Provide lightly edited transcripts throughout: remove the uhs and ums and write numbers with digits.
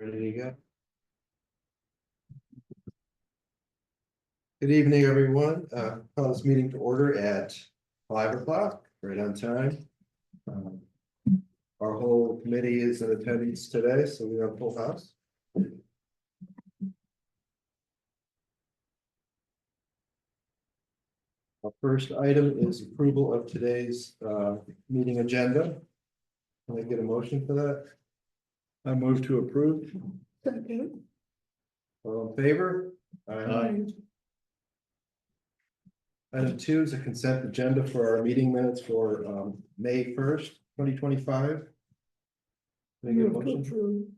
Ready to go? Good evening, everyone. Call this meeting to order at 5 o'clock, right on time. Our whole committee is in attendance today, so we have a full house. Our first item is approval of today's meeting agenda. Can I get a motion for that? I move to approve. All in favor? Aye. Item 2 is a consent agenda for our meeting minutes for May 1st, 2025. Can I get a motion?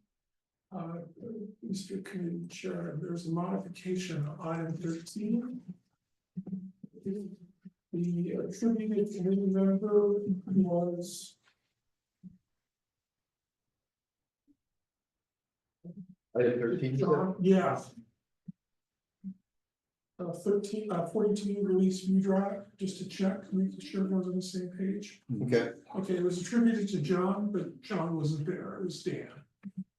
Mr. Committee Chair, there's a modification on item 13. The attributed committee member was Item 13. John, yeah. 42 release view drive, just to check, make sure we're on the same page. Okay, Okay, it was attributed to John, but John wasn't there, it was Dan.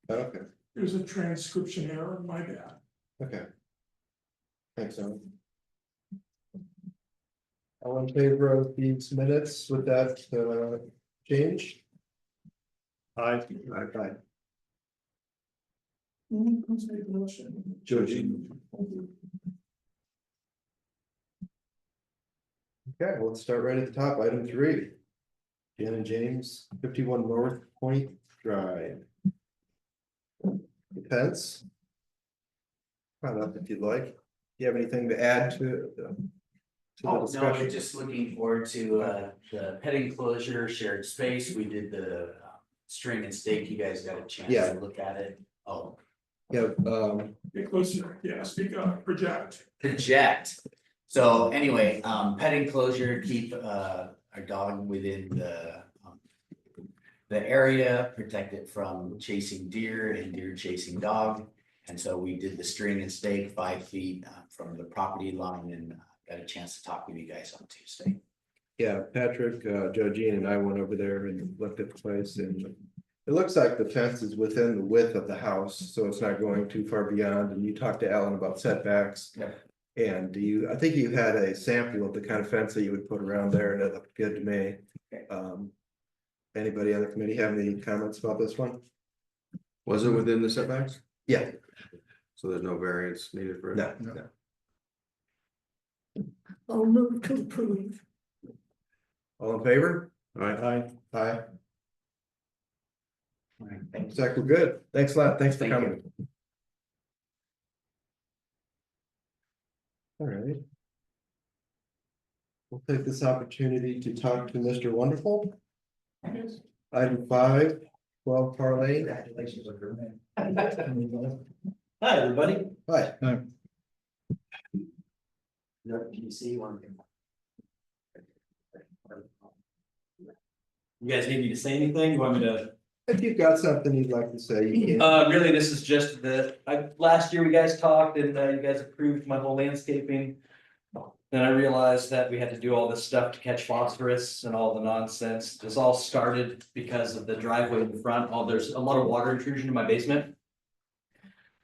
okay, There's a transcription error, my bad. okay. Thanks, Alan. All in favor of these minutes with that change? Aye. Aye. Who's made the motion? Georgie. Okay, well, let's start right at the top, item 3. Jan and James, 51 North Point Drive. Depends. Find out if you'd like. Do you have anything to add to the Oh, no, discussion? we're just looking forward to the pet enclosure, shared space. We did the string and stake. You guys got a chance Yeah. to look at it. Oh, Yeah, Get closer, yeah, speak up, project. project. So anyway, pet enclosure, keep our dog within the area, protect it from chasing deer and deer chasing dog. And so we did the string and stake 5 feet from the property line and got a chance to talk with you guys on Tuesday. yeah, Patrick, Georgine and I went over there and looked at the place, and it looks like the fence is within the width of the house, so it's not going too far beyond. And you talked to Alan about setbacks. Yep. And I think you had a sample of the kind of fence that you would put around there, and it looked good to me. Okay. Anybody on the committee have any comments about this one? Was it within the setbacks? Yeah. So there's no variance needed for it? No. I'll move to approve. All in favor? Aye. Aye. Thank you. Zach, we're good. Thanks a lot. Thanks for Thank you. coming. All right. We'll take this opportunity to talk to Mr. Wonderful. Item 5, 12 Parlay. Congratulations on your man. Hi, everybody. Hi. Can you see one? You guys need me to say anything? You want me to? If you've got something you'd like to say, you can. Really, this is just last year we guys talked and you guys approved my whole landscaping. Then I realized that we had to do all this stuff to catch phosphorus and all the nonsense. This all started because of the driveway in front. There's a lot of water intrusion in my basement.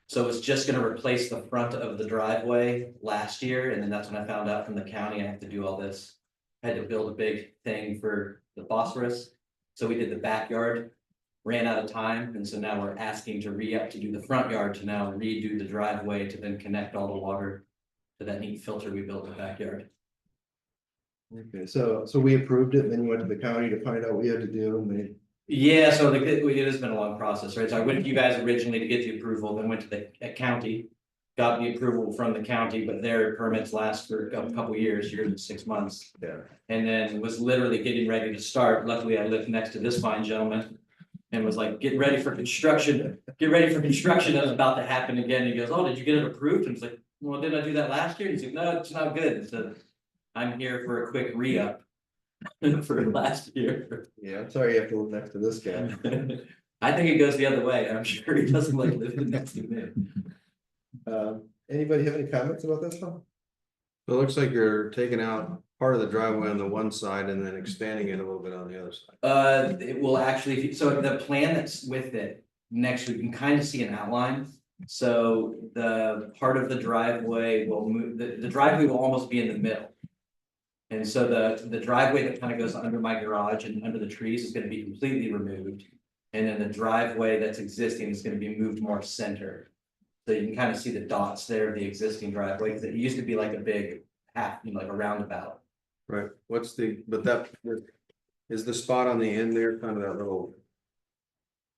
So it's just gonna replace the front of the driveway last year, and then that's when I found out from the county I have to do all this. I had to build a big thing for the phosphorus. So we did the backyard, ran out of time, and so now we're asking to re-up to do the front yard, to now redo the driveway to then connect all the water to that neat filter we built in the backyard. Okay, so we approved it, and then you went to the county to find out what you had to do, and they. Yeah, so it has been a long process, right? So I went to you guys originally to get the approval, then went to the county. Got the approval from the county, but their permits last for a couple years, 6 months. Yeah. And then was literally getting ready to start. Luckily, I lived next to this fine gentleman. And was like, get ready for construction, get ready for construction. That was about to happen again. He goes, oh, did you get it approved? And it's like, well, didn't I do that last year? He's like, no, it's not good. So I'm here for a quick re-up for last year. Yeah, I'm sorry you have to live next to this guy. I think it goes the other way. I'm sure he doesn't like living next to me. Anybody have any comments about this one? So it looks like you're taking out part of the driveway on the one side and then expanding it a little bit on the other side. It will actually, so the plan that's with it next, we can kind of see an outline. So the part of the driveway will move, the driveway will almost be in the middle. And so the driveway that kind of goes under my garage and under the trees is gonna be completely removed. And then the driveway that's existing is gonna be moved more center. So you can kind of see the dots there of the existing driveway, because it used to be like a big half, you know, like a roundabout. Right, what's the, but that, is the spot on the end there, kind of that little.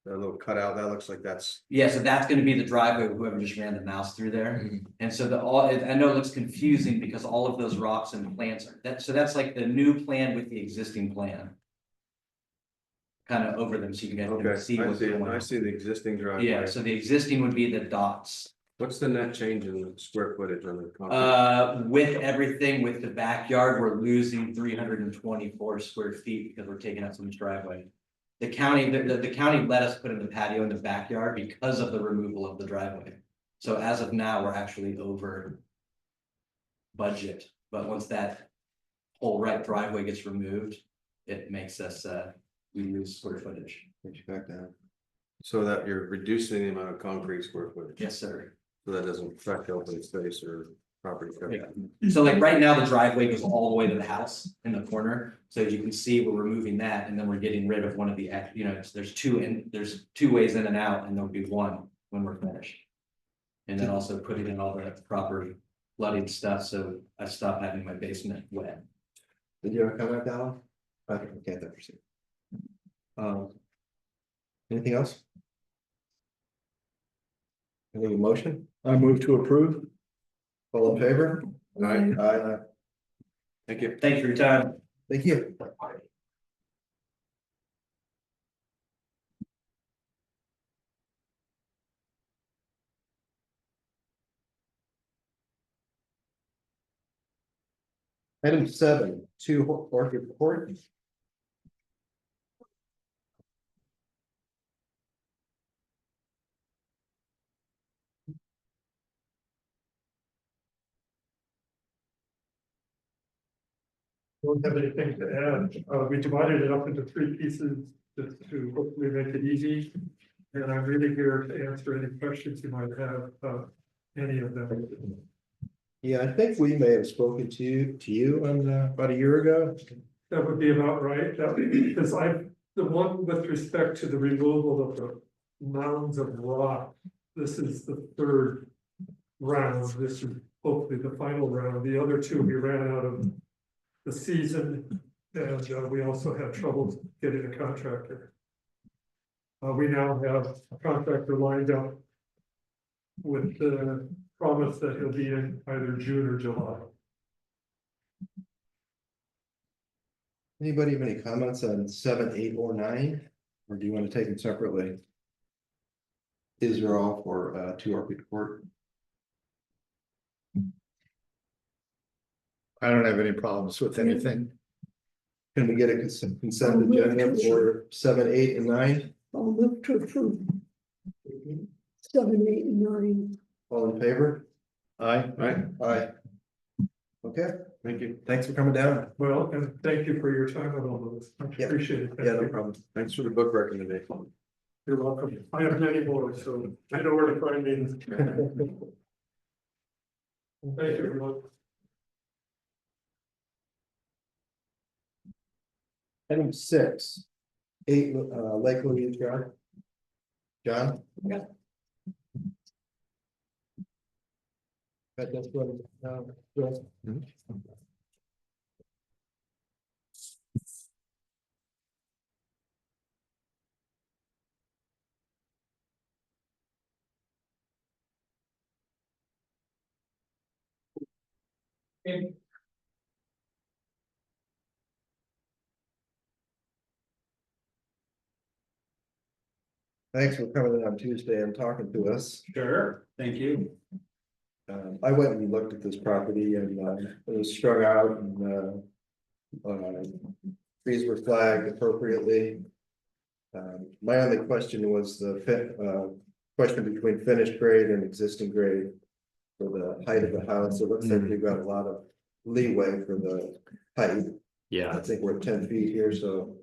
That little cutout, that looks like that's, Yeah, so that's gonna be the driveway, whoever just ran the mouse through there. And so I know it looks confusing because all of those rocks and plants are, so that's like the new plan with the existing plan. Kind of over them, so you guys can okay, see I what's see, going I on. see the existing driveway. Yeah, so the existing would be the dots. What's the net change in the square footage on the concrete? With everything with the backyard, we're losing 324 square feet because we're taking out so much driveway. The county, the county let us put in the patio in the backyard because of the removal of the driveway. So as of now, we're actually over budget, but once that whole right driveway gets removed, it makes us, we lose square footage. Put you back down. So that you're reducing the amount of concrete square footage, Yes, sir. so that doesn't affect open space or property coverage. So like right now, the driveway goes all the way to the house in the corner. So as you can see, we're removing that and then we're getting rid of one of the, you know, there's two ways in and out, and there'll be one when we're finished. And then also putting in all the proper flooding stuff, so I stop having my basement wet. Did you have a comment, Alan? I think we can't proceed. Anything else? Any motion? I move to approve. All in favor? Aye. Aye. Thank you. Thank you for your time. Thank you. Item 7, 2 Orchid Court. Don't have anything to add. We divided it up into 3 pieces just to hopefully make it easy. And I'm really here to answer any questions you might have, any of them. Yeah, I think we may have spoken to you on about a year ago. That would be about right, because the one with respect to the removal of the mounds of rock, this is the 3rd round. This is hopefully the final round. The other 2 we ran out of the season, and we also had trouble getting a contractor. We now have a contractor lined up with the promise that he'll be in either June or July. Anybody have any comments on 7, 8, or 9? Or do you want to take them separately? These are all for 2 Orchid Court. I don't have any problems with anything. Can we get a consent agenda for 7, 8, and 9? I'll move to approve 7, 8, and 9. All in favor? Aye. Aye. Okay, thank you. Thanks for coming down. Well, and thank you for your time on all of this. I Yeah. appreciate it. Thank Yeah, no you. problem. Thanks for the book recommendation. You're welcome. I have many more, so I know where to find me. Thank you, everyone. Item 6, 8 Lake Louise Drive. John? Yeah. Got this one, Chris? Thanks for coming in on Tuesday and talking to us. Sure, thank you. I went and looked at this property and it was strung out and trees were flagged appropriately. My only question was the question between finished grade and existing grade for the height of the house. It looks like we've got a lot of leeway for the height. Yeah, I think we're at 10 feet here, so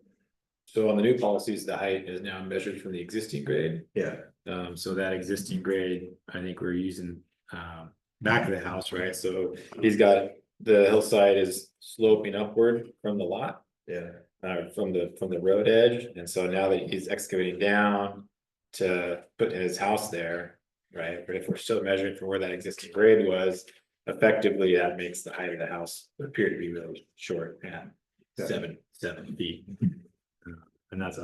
So on the new policies, the height is now measured from the existing grade. Yeah, So that existing grade, I think we're using back of the house, right? So he's got, the hillside is sloping upward from the lot. yeah, From the road edge, and so now that he's excavating down to put his house there, right? But if we're still measuring from where that existing grade was, effectively that makes the height of the house appear to be really short at Yeah. 7 feet. And that's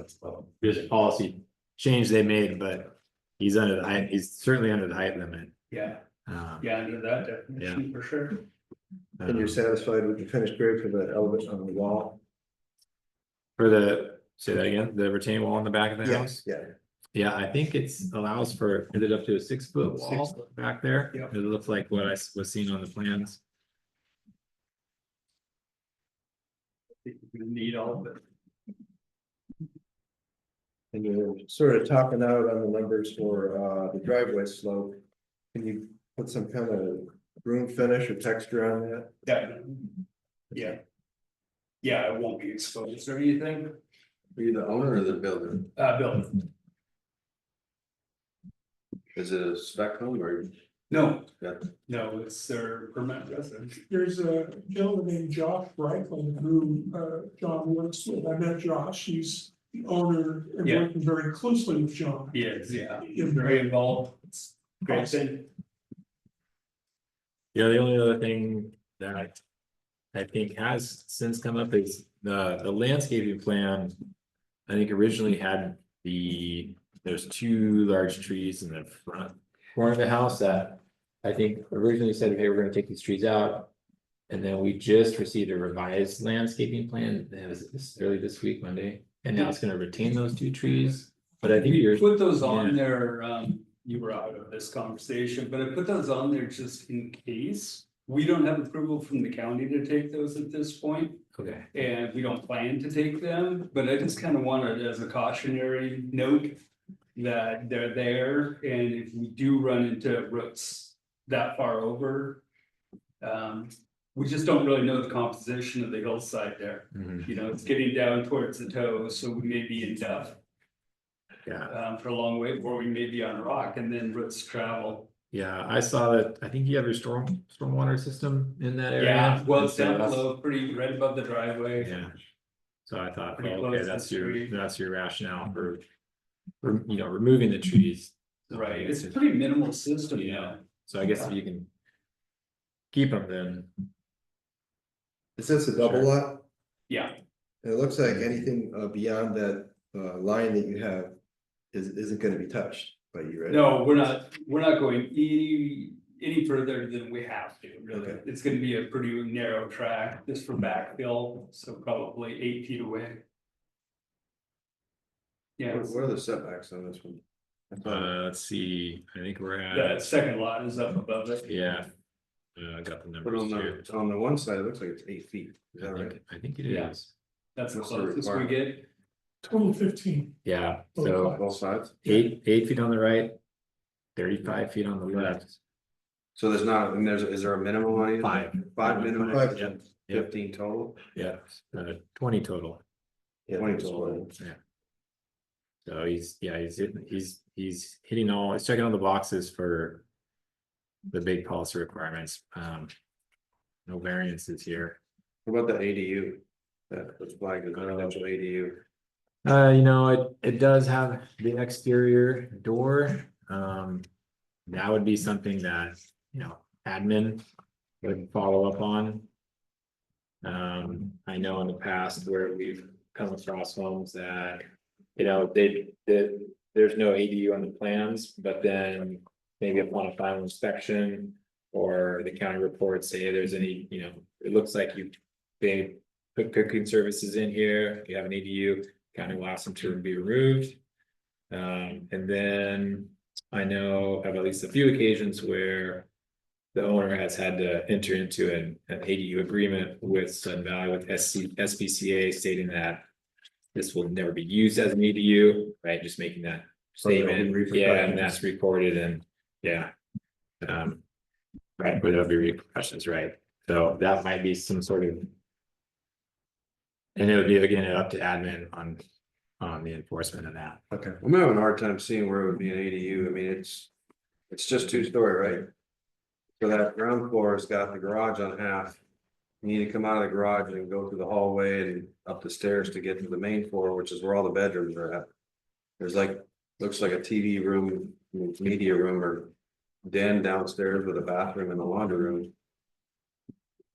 there's a policy change they made, but he's under the height, he's certainly under the height limit. Yeah, Um, yeah, under that definition, for sure. and you're satisfied with the finished grade for the elevation on the wall? For the, say that again, the retaining wall in the back of the house? Yeah, Yeah, I think it's allows for, is it up to a 6 foot wall back there? Yep. It looks like what I was seeing on the plans. We need all of it. and you're sort of topping out on the numbers for the driveway slope. Can you put some kind of room finish or texture on that? Definitely. Yeah. Yeah, it won't be exposed or anything, Are you the owner or the builder? building. Is it a spec home or? No. Yeah. No, it's their permanent residence. There's a gentleman named Josh Franklin who John works with. I met Josh. He's the owner and Yeah. working very closely with John. He is, yeah, he's very involved. It's great thing. Yeah, the only other thing that I think has since come up is the landscaping plan. I think originally had there's 2 large trees in the front corner of the house that I think originally said, hey, we're gonna take these trees out. And then we just received a revised landscaping plan, that was early this week, Monday, and now it's gonna retain those 2 trees. But I think We yours, put those on yeah. there, you were out of this conversation, but I put those on there just in case. We don't have approval from the county to take those at this point, okay, and we don't plan to take them, but I just kind of wanted as a cautionary note. That they're there, and if we do run into roots that far over. We just don't really know the composition of the hillside there, mhm, you know, it's getting down towards the toes, so we may be in duff. yeah, For a long way, or we may be on rock and then roots travel. yeah, I saw that, I think you have your stormwater system in that area. Yeah, well, it's and so down that's- below, pretty right above the driveway. Yeah. So I thought, Pretty well, close okay, to the street. that's your rationale for, removing the trees. So I Right, guess it's a pretty minimal system, Yeah. So I guess if you can keep them, then, Is this a double Sure. lot? Yeah, And it looks like anything beyond that line that you have isn't gonna be touched by you, right? no, we're not going any further than we have to, really. Okay. It's gonna be a pretty narrow track, just for backfill, so probably 8 feet away. Yeah, What are the setbacks on this one? I thought- let's see, I think we're that at, second lot is up above it. yeah. I got the But numbers here. on the one side, it looks like it's 8 feet. Is that right? I think it Yeah. is, That's the What's the closest we requirement? get. Total 15. yeah, Both so sides. Both sides? 8 feet on the right. 35 feet on the left, So there's not, and is there a minimum on either? 5. 5 minimum, Five. Yeah. 15 total? Yeah, 20 total. Yeah, 20 that's total. fine. Yeah. So he's hitting all, he's checking all the boxes for the big policy requirements. No variances here. What about the ADU? That was flagged as residential ADU. It does have the exterior door. That would be something that, admin would follow up on. I know in the past where we've come across homes that, there's no ADU on the plans, but then maybe upon a final inspection. Or the county reports say there's any, it looks like they put cooking services in here, you have an ADU, county will ask them to be removed. And then I know of at least a few occasions where. The owner has had to enter into an ADU agreement with Sun Valley with SPCA stating that. This will never be used as an ADU, right, just making that So there'll be statement, yeah, repercussions. and that's recorded and, yeah. Right, where there'll be repercussions, right, so that might be some sort of. And it would be again up to admin on on the enforcement of that. Okay. I'm having a hard time seeing where it would be an ADU. I mean, it's just 2-story, right? So that ground floor has got the garage on half. You need to come out of the garage and go through the hallway and up the stairs to get to the main floor, which is where all the bedrooms are at. There's like, looks like a TV room, media room or den downstairs with a bathroom and a laundry room.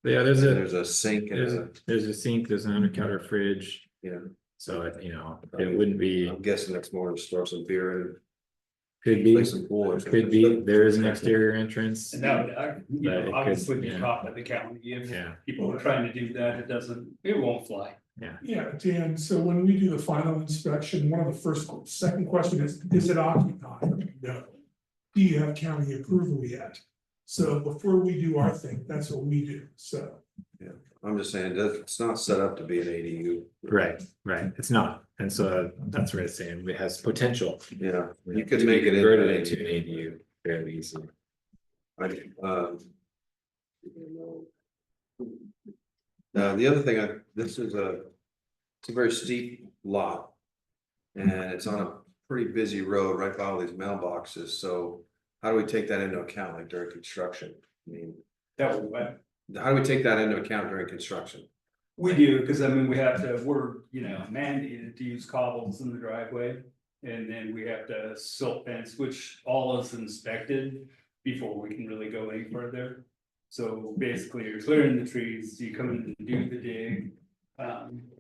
Yeah, And there's a sink and there's a sink, there's an under-counter fridge, yeah, so it wouldn't be, I'm guessing it's more to store some beer and could be, play some pool or something. could be, there is an exterior entrance. And that would, you But it know, could, obviously be yeah. caught by the county if Yeah, people are trying to do that, it won't fly. Yeah, Dan, so when we do the final inspection, one of the second question is it occupied? No. Do you have county approval yet? So before we do our thing, that's what we do, so. I'm just saying, it's not set up to be an ADU. right, it's not, and so that's what it's saying, it has potential. Yeah, you could to be make it converted into into an ADU fairly easily. The other thing, it's a very steep lot. And it's on a pretty busy road right by all these mailboxes, so how do we take that into account like during construction? I mean, That would, how do we take that into account during construction? we do, because I mean, we're, you know, mandated to use cobbles in the driveway. And then we have to silt fence, which all is inspected before we can really go any further. So basically, you're clearing the trees, you come in and do the dig.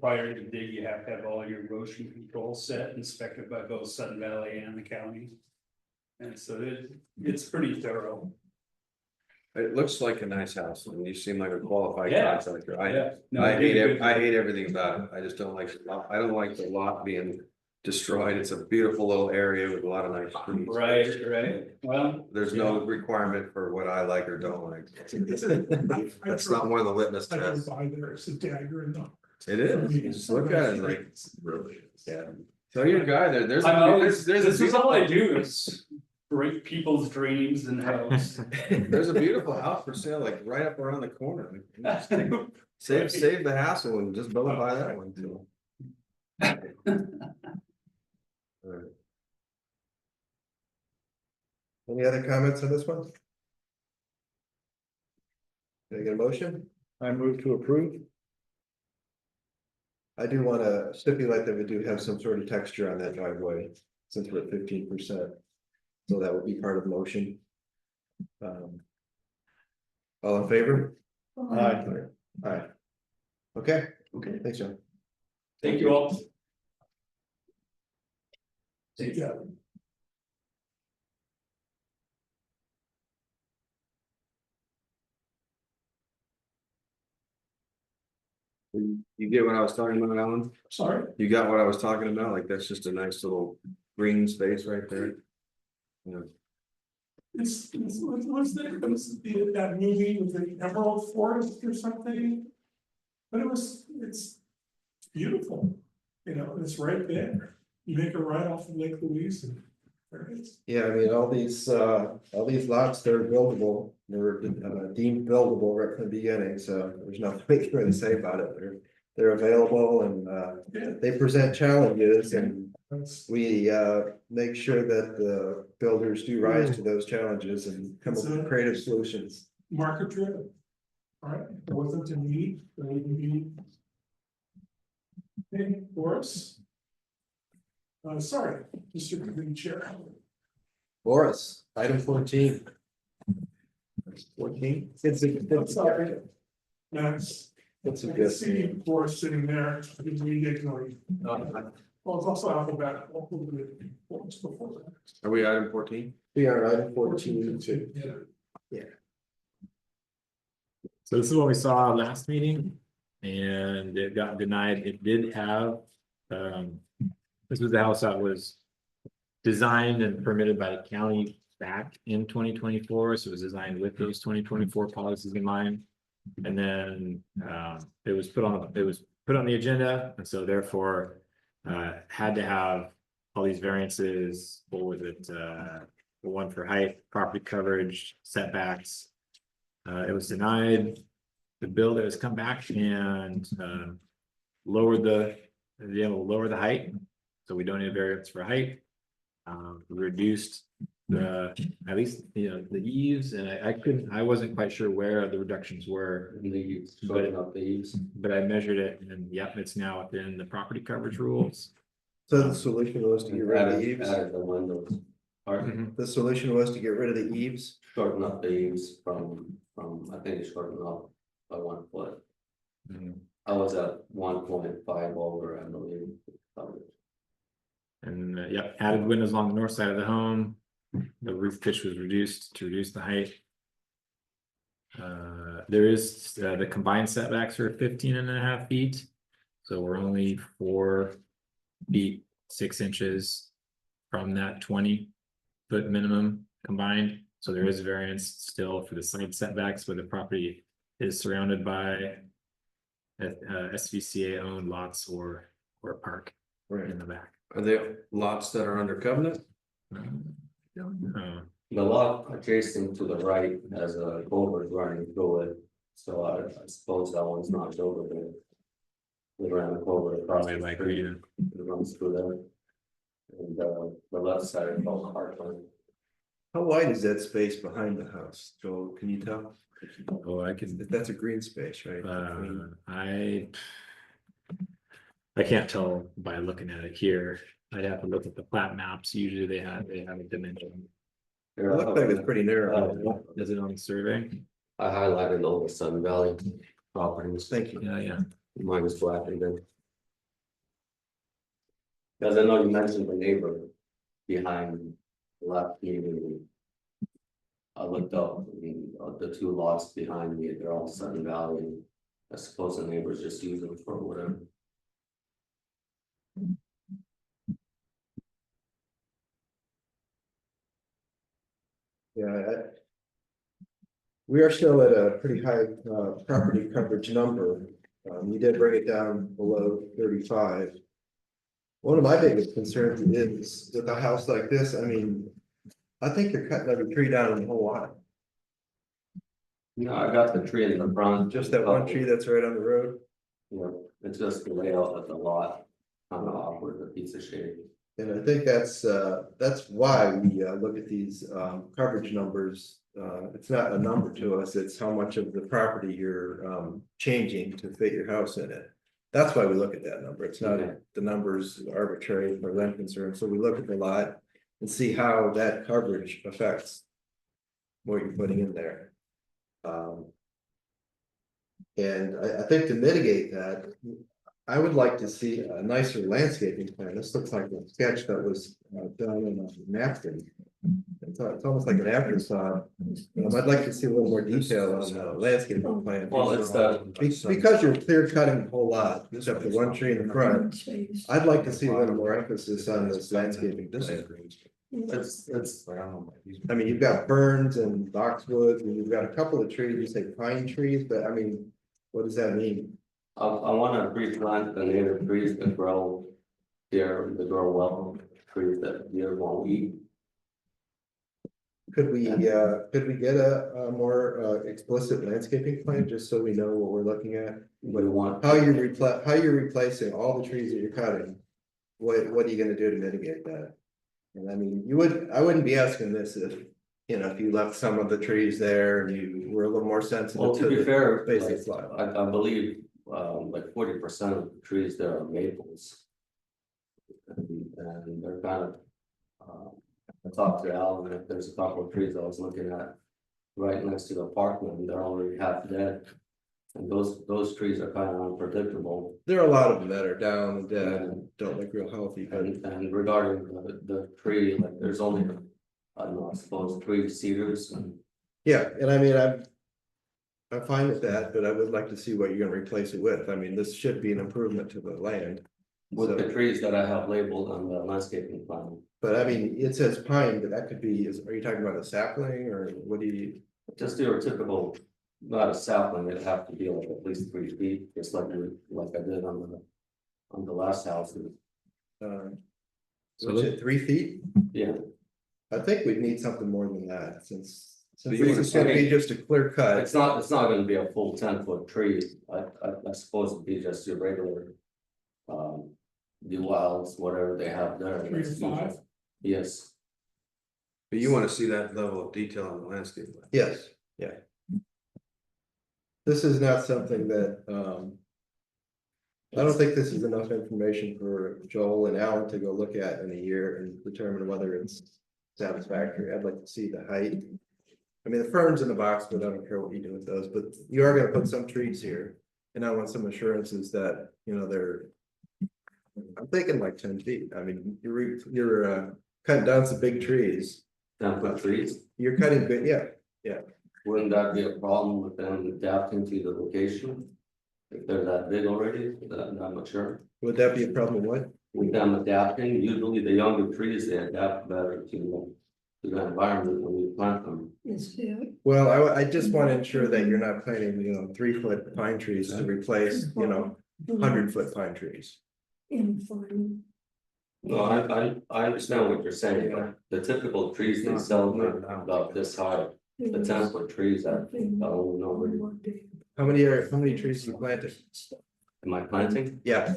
Prior to the dig, you have to have all your erosion control set, inspected by both Sudden Valley and the county. And so it's pretty thorough. It looks like a nice house, and you seem like a qualified Yeah. contractor. Yeah. No, I hate good. I hate everything about it. I just don't like, I don't like the lot being destroyed. It's a beautiful little area with a lot of nice trees. Right, well. There's no requirement for what I like or don't like. That's not one of the litmus I drove tests. by there, it's a dagger in the. It is. You just look at it like, really, yeah. So you're a guy there, there's. I'm always, there's this a is all I beautiful- do is break people's dreams and hopes. There's a beautiful house for sale, like right up around the corner. Save the hassle and just go and buy that one too. Alright. Any other comments on this one? Can I get a motion? I move to approve. I do want to stipulate that we do have some sort of texture on that driveway, since we're at 15%. So that would be part of the motion. All in favor? Aye. Aye. Okay, thanks, John. Thank you all. Yeah, You get what I was talking about, Alan? sorry, You got what I was talking about? Like, that's just a nice little green space right there. Yeah. was there, it was that movie with the Emerald Forest or something? But it's beautiful, you know, it's right there, you make a right off of Lake Louise and there it is. Yeah, I mean, all these lots, they're buildable, they're deemed buildable right from the beginning, so there's nothing we can really say about it. They're available and Yeah, they present challenges and that's, we make sure that the builders do rise to those challenges and come up with creative solutions. market driven. All right, there wasn't a need, there was a need. Okay, Boris. Sorry, Mr. Committee Chair. Boris, item 14. 14? I'm sorry. Max, That's a I can good. see Boris sitting there, I didn't read it, ignoring. Are Well, it's also alphabetical, a little bit before that. Are we item 14? we are item 14. Too. Yeah. So this is what we saw last meeting, and it got denied. It did have, this was the house that was designed and permitted by the county back in 2024, so it was designed with those 2024 policies in mind. And then it was put on the agenda, and so therefore had to have all these variances. What was it? The one for height, property coverage, setbacks. It was denied. The builder has come back and lower the height so we don't need a variance for height. We reduced at least, the eaves, and I wasn't quite sure where the reductions were. But I measured it, and yep, it's now within the property coverage rules. So the solution was to get rid of the eaves? Added the windows, Mhm. The solution was to get rid of the eaves? shorten up the eaves I think it's shortened up by 1 foot. Mhm. I was at 1.5 over, I believe. And yep, added windows along the north side of the home. The roof pitch was reduced to reduce the height. There is, the combined setbacks are 15.5 feet. So we're only 4 feet, 6 inches from that 20-foot minimum combined. So there is variance still for the side setbacks where the property is surrounded by SVCA owned lots or a park in the back. Are they lots that are under covenant? Don't know. The lot adjacent to the right has a culvert running through it, so I suppose that one's not over there. We ran a culvert across Probably the like street, Marina. it runs through there. And the left side is all Heartland. How wide is that space behind the house, Joel, can you tell? Oh, I can, That's a green space, right? I can't tell by looking at it here. I'd have to look at the plat maps. Usually they have a dimension. It looked like it's pretty narrow. Is it on the survey? I highlighted all the Sun Valley properties. Thank you. Yeah. Mine is black and then. Cause I know you mentioned the neighbor behind the left meeting. I looked up the 2 lots behind me, they're all Sun Valley. I suppose the neighbors just use them for whatever. Yeah. We are still at a pretty high property coverage number. You did bring it down below 35. One of my biggest concerns is with a house like this, I mean, I think you're cutting every tree down in the whole lot. No, I got the tree in the front. Just that one tree that's right on the road. Yeah, it's just the layout of the lot, kind of awkward, a piece of shape. And I think that's why we look at these coverage numbers. It's not a number to us, it's how much of the property you're changing to fit your house in it. That's why we look at that number. It's not the numbers arbitrary for them concerned. So we look at the lot and see how that coverage affects what you're putting in there. And I think to mitigate that, I would like to see a nicer landscaping plan. This looks like a sketch that was done in a napkin. It's almost like an afterthought. I'd like to see a little more detail on the landscaping plan. Well, it's Because you're clear cutting the whole lot, except for one tree in the front. I'd like to see a little more emphasis on this landscaping plan. it's, I mean, you've got ferns and boxwoods, and you've got a couple of trees, you say pine trees, but I mean, what does that mean? I wanna replant the native trees that grow there, the grow well, trees that deer won't eat. Could we get a more explicit landscaping plan, just so we know what we're looking at? We want. How you're replacing all the trees that you're cutting? What are you gonna do to mitigate that? And I mean, I wouldn't be asking this if you left some of the trees there and you were a little more sensitive. Well, to be the fair, basic like, slide. I believe, like 40% of the trees there are maples. And they're kind of, I talked to Alan, if there's a couple of trees I was looking at right next to the apartment, they're already half dead. And those trees are kind of unpredictable. There are a lot of them that are down and dead and don't look real healthy, but And regarding the tree, like there's only, I don't know, I suppose 3 cedars and. yeah, and I mean, I'm fine with that, but I would like to see what you're gonna replace it with. I mean, this should be an improvement to the land. With the So, trees that I have labeled on the landscaping plan, but I mean, it says pine, but that could be, are you talking about a sapling or what do you? just your typical, not a sapling, it'd have to be like at least 3 feet, just like I did on the last house. So is it 3 feet? Yeah, I think we'd need something more than that, since you this is gonna be just a clear cut. it's not gonna be a full 10-foot tree, I suppose it'd be just your regular. the wilds, whatever they have there. 3 to 5. Yes, But you wanna see that level of detail on the landscape. plan. Yes, yeah. This is not something that, I don't think this is enough information for Joel and Alan to go look at in a year and determine whether it's satisfactory. I'd like to see the height. I mean, the ferns in the box, but I don't care what you do with those, but you are gonna put some trees here. And I want some assurances that, you know, they're. I'm thinking like 10 feet. I mean, you're cutting down some big trees. 10-foot trees. You're cutting big, yeah. Wouldn't that be a problem with them adapting to the location? If they're that big already, that not mature? Would that be a problem? What? With them adapting, usually the younger trees, they adapt better to the environment when you plant them. Well, I just want to ensure that you're not planting, 3-foot pine trees to replace, 100-foot pine trees. No, I understand what you're saying, but the typical trees they sell are about this high. The 10-foot trees, I don't know. How many trees are you planting? Am I planting? Yeah,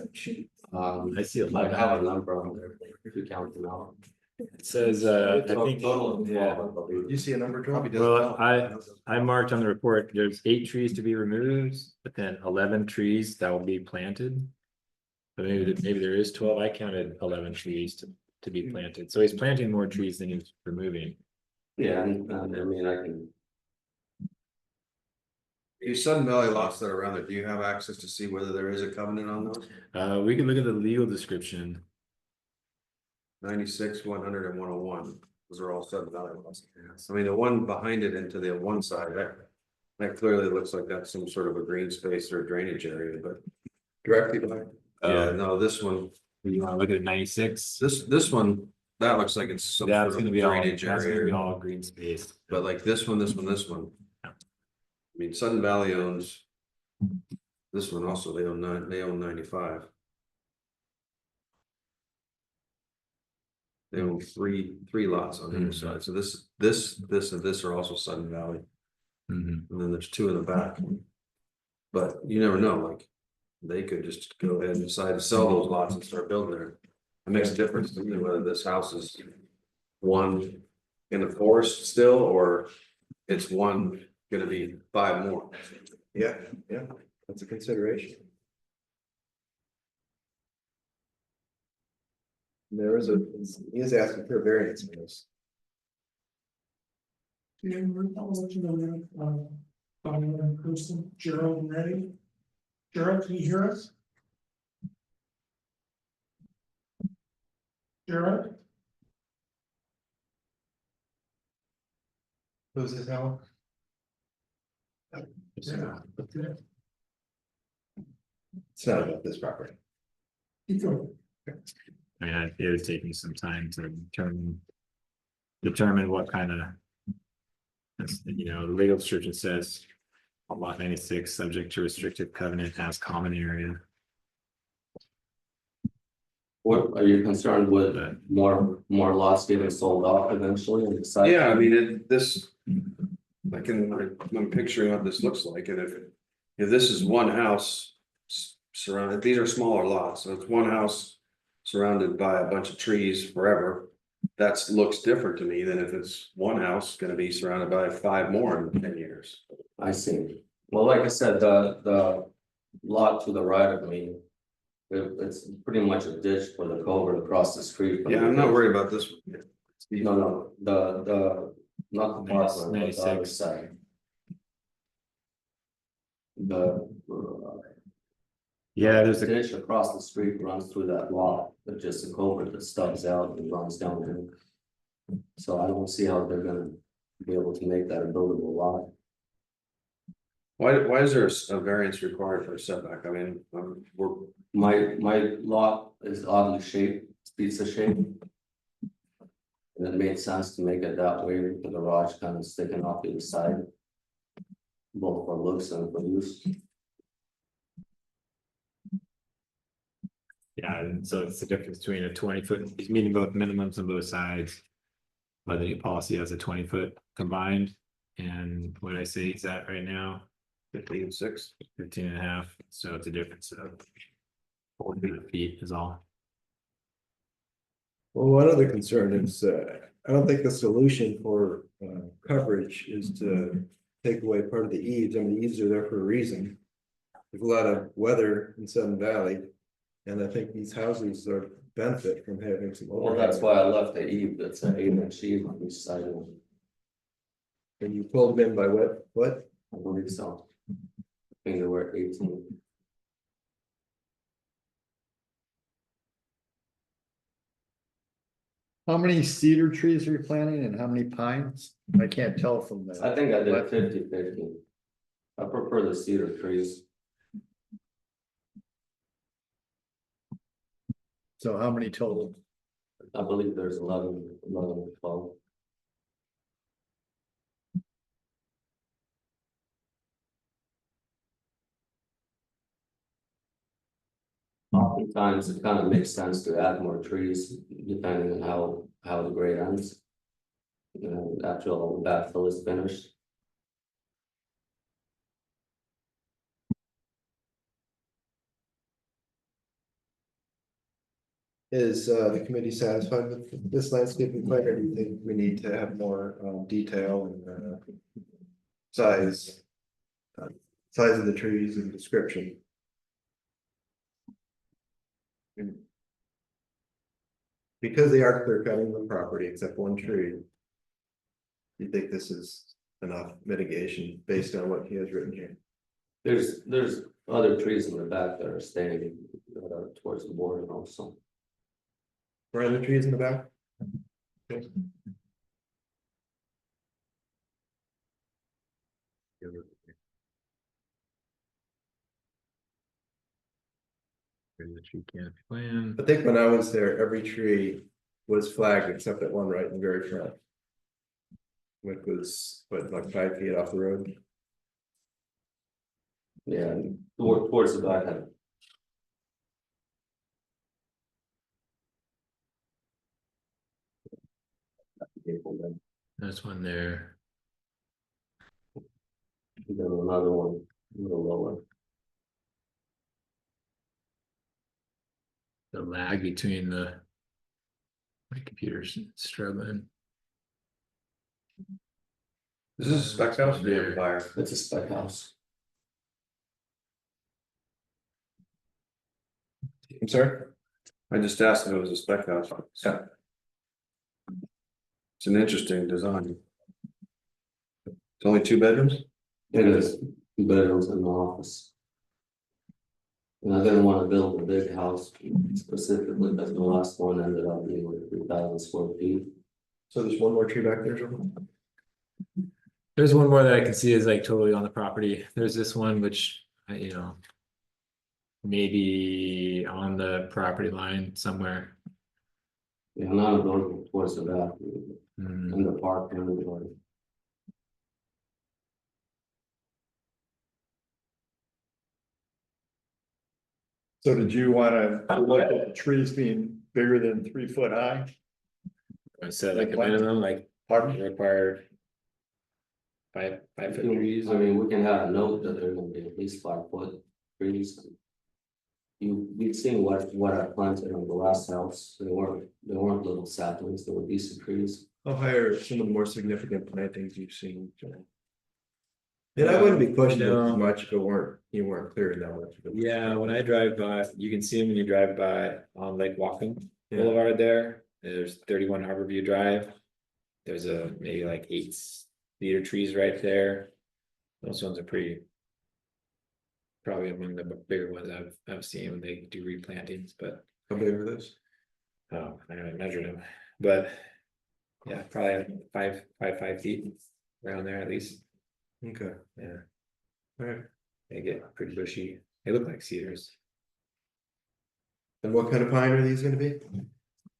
I see a I lot. have a number on there, if you count them out. It says, I think, Total of yeah. 12, I believe. you see a number, Joel? Well, I marked on the report, there's 8 trees to be removed, but then 11 trees that will be planted. But maybe there is 12, I counted 11 trees to be planted, so he's planting more trees than he's removing. Yeah, and I mean, I can, These Sun Valley lots that are around there, do you have access to see whether there is a covenant on those? We can look at the legal description. 96, 100, and 101, those are all Sun Valley lots. I mean, the one behind it into the one side, that clearly looks like that's some sort of a green space or drainage area, but. Directly behind. Yeah, no, this one, You wanna look at 96? this one, that looks like it's some That's sort of gonna be all, drainage that's gonna be area, all green space. but like this one. Yeah. I mean, Sun Valley owns. This one also, they own 95. They own three lots on either side, so this, and this are also Sun Valley, Mhm. and then there's 2 in the back. But you never know, like, they could just go ahead and decide to sell those lots and start building there. It makes a difference to me whether this house is one in the forest still, or it's one gonna be 5 more. Yeah, that's a consideration. There is he is asking for a variance in this. I'll let you know, in person, Gerald and Ray. Gerald, can you hear us? Gerald? Who's this, Alan? Yeah. Okay. It's not about this property. Keep going. I mean, it was taking some time to determine what kind of. The legal description says. On lot 96, subject to restrictive covenant has common area. what are you concerned with, more lots getting sold off eventually on the side? Yeah, I mean, I'm picturing what this looks like, and if this is one house. Surrounded, these are smaller lots, so it's one house surrounded by a bunch of trees forever. That looks different to me than if it's one house gonna be surrounded by 5 more in 10 years. I see. Well, like I said, the lot to the right of me. It's pretty much a ditch for the culvert across the street. from Yeah, the I'm not ditch. worried about this one. No, the, not the parkland, but the other 96. side. The. Yeah, there's a, Ditch across the street runs through that lot, but just a culvert that stubs out and runs down there. So I don't see how they're gonna be able to make that a buildable lot. Why is there a variance required for a setback? I mean, My lot is oddly shaped, it's pizza shape. And it made sense to make it that way with the garage kind of sticking off to the side. Both for looks and for use. yeah, and so it's the difference between a 20-foot, he's meeting both minimums on both sides. But the policy has a 20-foot combined, and what did I say is that right now? 15.6. 15 and a half, so it's a difference of 4 feet is all. Well, one other concern is, I don't think the solution for coverage is to take away part of the eaves. I mean, the eaves are there for a reason. There's a lot of weather in Sun Valley, and I think these houses are benefit from having some Well, overhang. that's why I left the eve, that's an 8-inch eve on each side of it. And you pulled them in by what? I believe so. I think they were 18. How many cedar trees are you planting and how many pines? I can't tell from I the, think I did 50-50. I prefer the cedar trees. so how many total? I believe there's 11 or 12. Oftentimes, it kind of makes sense to add more trees depending on how the grade ends. You know, after all the backfill is finished. Is the committee satisfied with this landscaping plan, or do you think we need to have more detail and size? Size of the trees and description? Because they are clear cutting the property except one tree. Do you think this is enough mitigation based on what he has written here? There's other trees in the back that are staying towards the border also. Are other trees in the back? Okay. Here's the tree canopy plan. I think when I was there, every tree was flagged except that one right in the very front. Which was, what, like 5 feet off the road? Yeah, towards the back. There's one there. Then another one, a little lower. The lag between my computer's struggling. This is a spec house, or do you have a buyer? It's a spec house. I'm sorry? I just asked if it was a spec house. Yeah. It's an interesting design. It's only 2 bedrooms? It is 2 bedrooms and an office. And I didn't want to build a big house specifically because the last one ended up being like 3,000 square feet. So there's one more tree back there, Joel? There's one more that I can see is like totally on the property. There's this one which, you know. Maybe on the property line somewhere. Yeah, not going towards the back, Hmm. in the park and the garden. so did you wanna look at the trees being bigger than 3 foot high? I said like a minimum, like Pardon? required. 5 foot trees. I mean, we can have a note that they're gonna be at least 5 foot trees. You've seen what I planted on the last house, they weren't little saplings, they were decent trees. How high are some of the more significant plantings you've seen, Joel? And I wouldn't be pushing it No. as much if you weren't clearing that much. But Yeah, when I drive by, you can see them when you drive by on Lake Walkham Yeah. Boulevard there. There's 31 Harborview Drive. There's maybe like 8 cedar trees right there. Those ones are pretty. Probably among the bigger ones I've seen when they do replantings, but How big are those? oh, I haven't measured them, but. Yeah, probably 5 feet around there at least. Okay, Yeah, all right. they get pretty bushy. They look like cedars. And what kind of pine are these gonna be?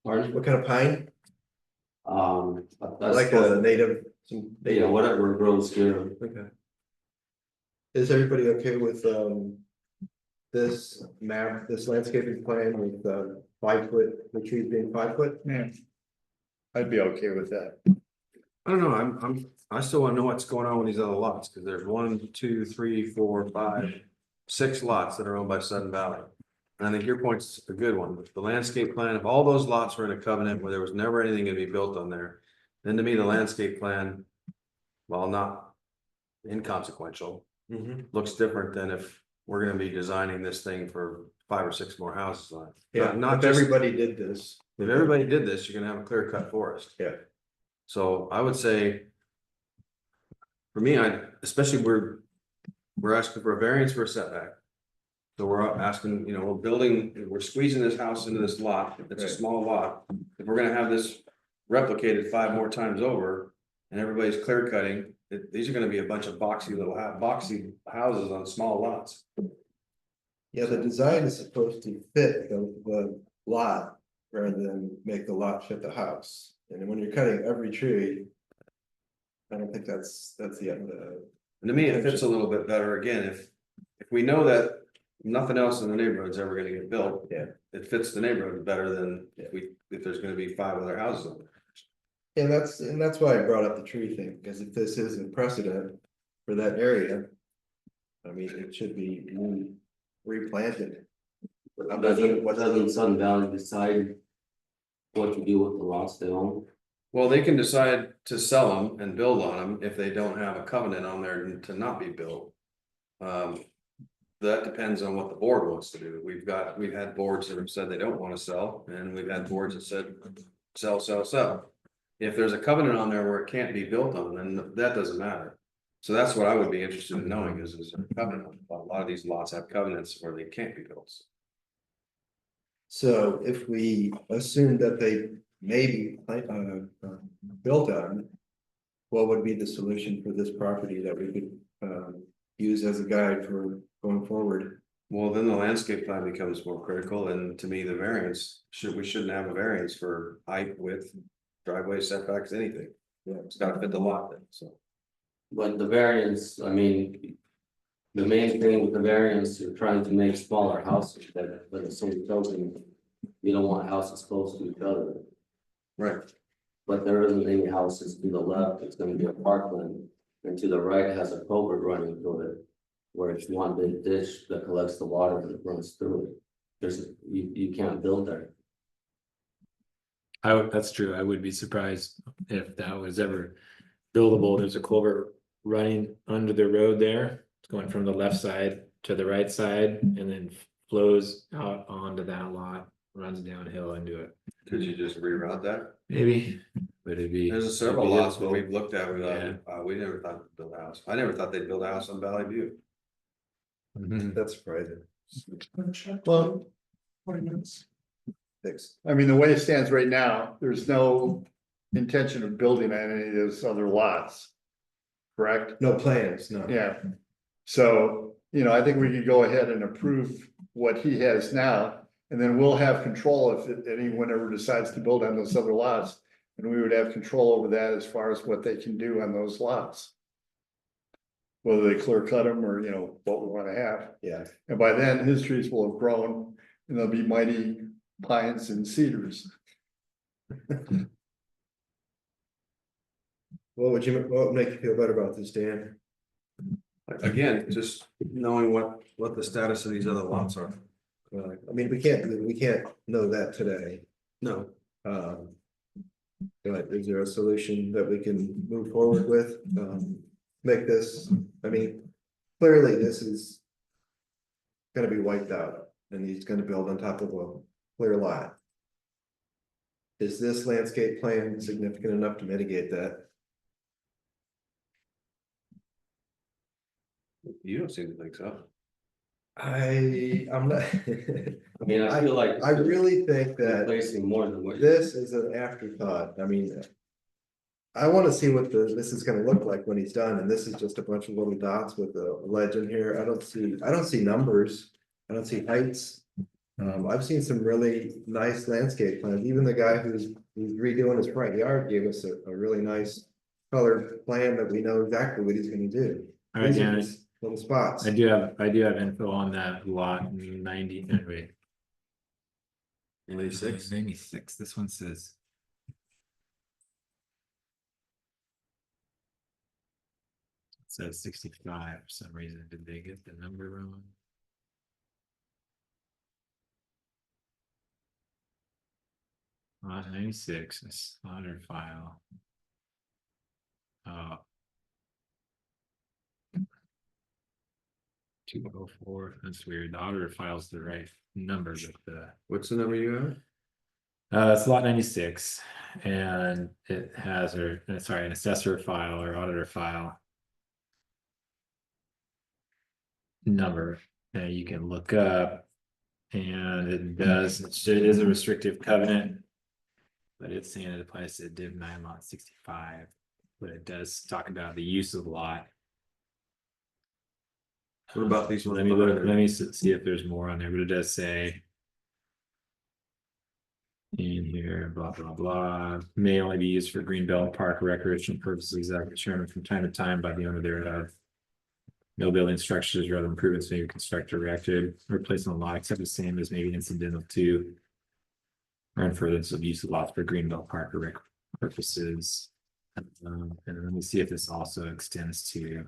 Pardon? What kind of pine? I Like suppose- a native? Some Yeah, whatever grows here. Okay. Is everybody okay with this map, this landscaping plan with 5 foot, the trees being 5 foot? Yeah. I'd be okay with that. I don't know, I still wanna know what's going on with these other lots, cause there's 1, 2, 3, 4, 5, 6 lots that are owned by Sun Valley. I think your point's a good one. The landscape plan, if all those lots were in a covenant where there was never anything gonna be built on there, then to me, the landscape plan, while not inconsequential, looks different than if we're gonna be designing this thing for 5 or 6 more houses on it. Yeah, Not if just, everybody did this. if everybody did this, you're gonna have a clear cut forest. Yeah. So I would say. For me, especially we're asking for a variance for a setback. So we're asking, we're squeezing this house into this lot, it's a Right. small lot. If we're gonna have this replicated 5 more times over and everybody's clear cutting, these are gonna be a bunch of boxy houses on small lots. Yeah, the design is supposed to fit the lot rather than make the lot fit the house. And when you're cutting every tree. I don't think that's the end of it. And to me, it fits a little bit better, again, if we know that nothing else in the neighborhood's ever gonna get built. Yeah. It fits the neighborhood better than if there's gonna be 5 other houses on there. And that's why I brought up the tree thing, because if this is a precedent for that area. I mean, it should be replanted. Doesn't Sun Valley decide what to do with the lots they own? Well, they can decide to sell them and build on them if they don't have a covenant on there to not be built. That depends on what the board wants to do. We've had boards that have said they don't want to sell, and we've had boards that said sell. If there's a covenant on there where it can't be built on, then that doesn't matter. So that's what I would be interested in knowing is there a covenant? A lot of these lots have covenants where they can't be built. So if we assume that they maybe built on. What would be the solution for this property that we could use as a guide for going forward? Well, then the landscape plan becomes more critical, and to me, the variance, we shouldn't have a variance for height, width, driveway setbacks, anything. Yeah, it's gotta fit the lot then, so. But the variance, I mean. The main thing with the variance, you're trying to make smaller houses, but the same token. You don't want houses close to each other. Right. But there isn't any houses to the left, it's gonna be a parkland, and to the right has a culvert running through it. Where it's one big ditch that collects the water and it runs through it. You can't build there. That's true. I would be surprised if that was ever buildable. There's a culvert running under the road there. It's going from the left side to the right side and then flows out onto that lot, runs downhill into it. Could you just reroute that? Maybe, but it'd be. There's several it'd be lots where difficult. we've looked at, we never thought to build a house. I never thought they'd build a house on Valley View. That's surprising. Well. 20 minutes. Fixed. I mean, the way it stands right now, there's no intention of building on any of those other lots. Correct? No plans, no. Yeah. So, I think we could go ahead and approve what he has now. And then we'll have control if anyone ever decides to build on those other lots. And we would have control over that as far as what they can do on those lots. Whether they clear cut them or, what we want to have. Yeah. And by then, his trees will have grown and there'll be mighty pines and cedars. What would make you feel better about this, Dan? Again, just knowing what the status of these other lots are. I mean, we can't know that today. No, But is there a solution that we can move forward with? Make this, I mean, clearly this is. Gonna be wiped out and he's gonna build on top of a clear lot. Is this landscape plan significant enough to mitigate that? you don't seem to think so. I'm not. I mean, I feel like. I really think that Replacing more than what. this is an afterthought. I mean. I wanna see what this is gonna look like when he's done, and this is just a bunch of little dots with a legend here. I don't see numbers. I don't see heights. I've seen some really nice landscape plans. Even the guy who's redoing his front yard gave us a really nice. Colored plan that we know exactly what he's gonna do. All right, These are Dan, just little spots. I do have info on that lot 90, wait. 96. 96, this one says. It says 65 for some reason. Did they get the number wrong? Lot 96, a slaughter file. Oh. 204, that's weird. The auditor file's the right number, but What's the number you have? it's lot 96, and it has an assessor file or auditor file. Number that you can look up, and it is a restrictive covenant. But it's saying it applies to div 9 lot 65, but it does talk about the use of the lot. What about these ones? Let me look, let me see if there's more on there, but it does say. In here, blah, blah, blah, may only be used for greenbelt park recreational purposes that are determined from time to time by the owner thereof. No building structures or other improvements may be constructed or erected or placed on the lot except the same as may be incidental to. Or in furtherance of use of lots for greenbelt park or rec purposes. And let me see if this also extends to.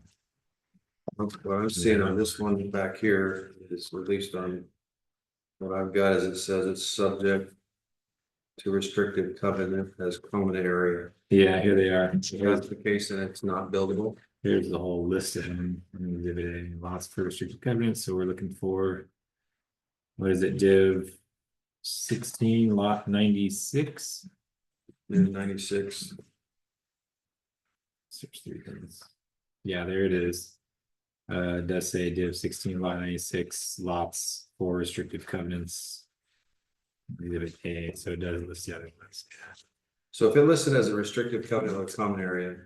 What I'm seeing on this one back here is at least on. What I've got is it says it's subject. To restrictive covenant as common area. Yeah, here they are. If that's the case, then it's not buildable. Here's the whole list of them. Exhibit A, lots for restricted covenants, so we're looking for. What is it, div 16 lot 96? 96. Search 3 things. Yeah, there it is. It does say div 16 lot 96 lots for restrictive covenants. Exhibit A, so it does list the other ones. So if it listed as a restrictive covenant of common area,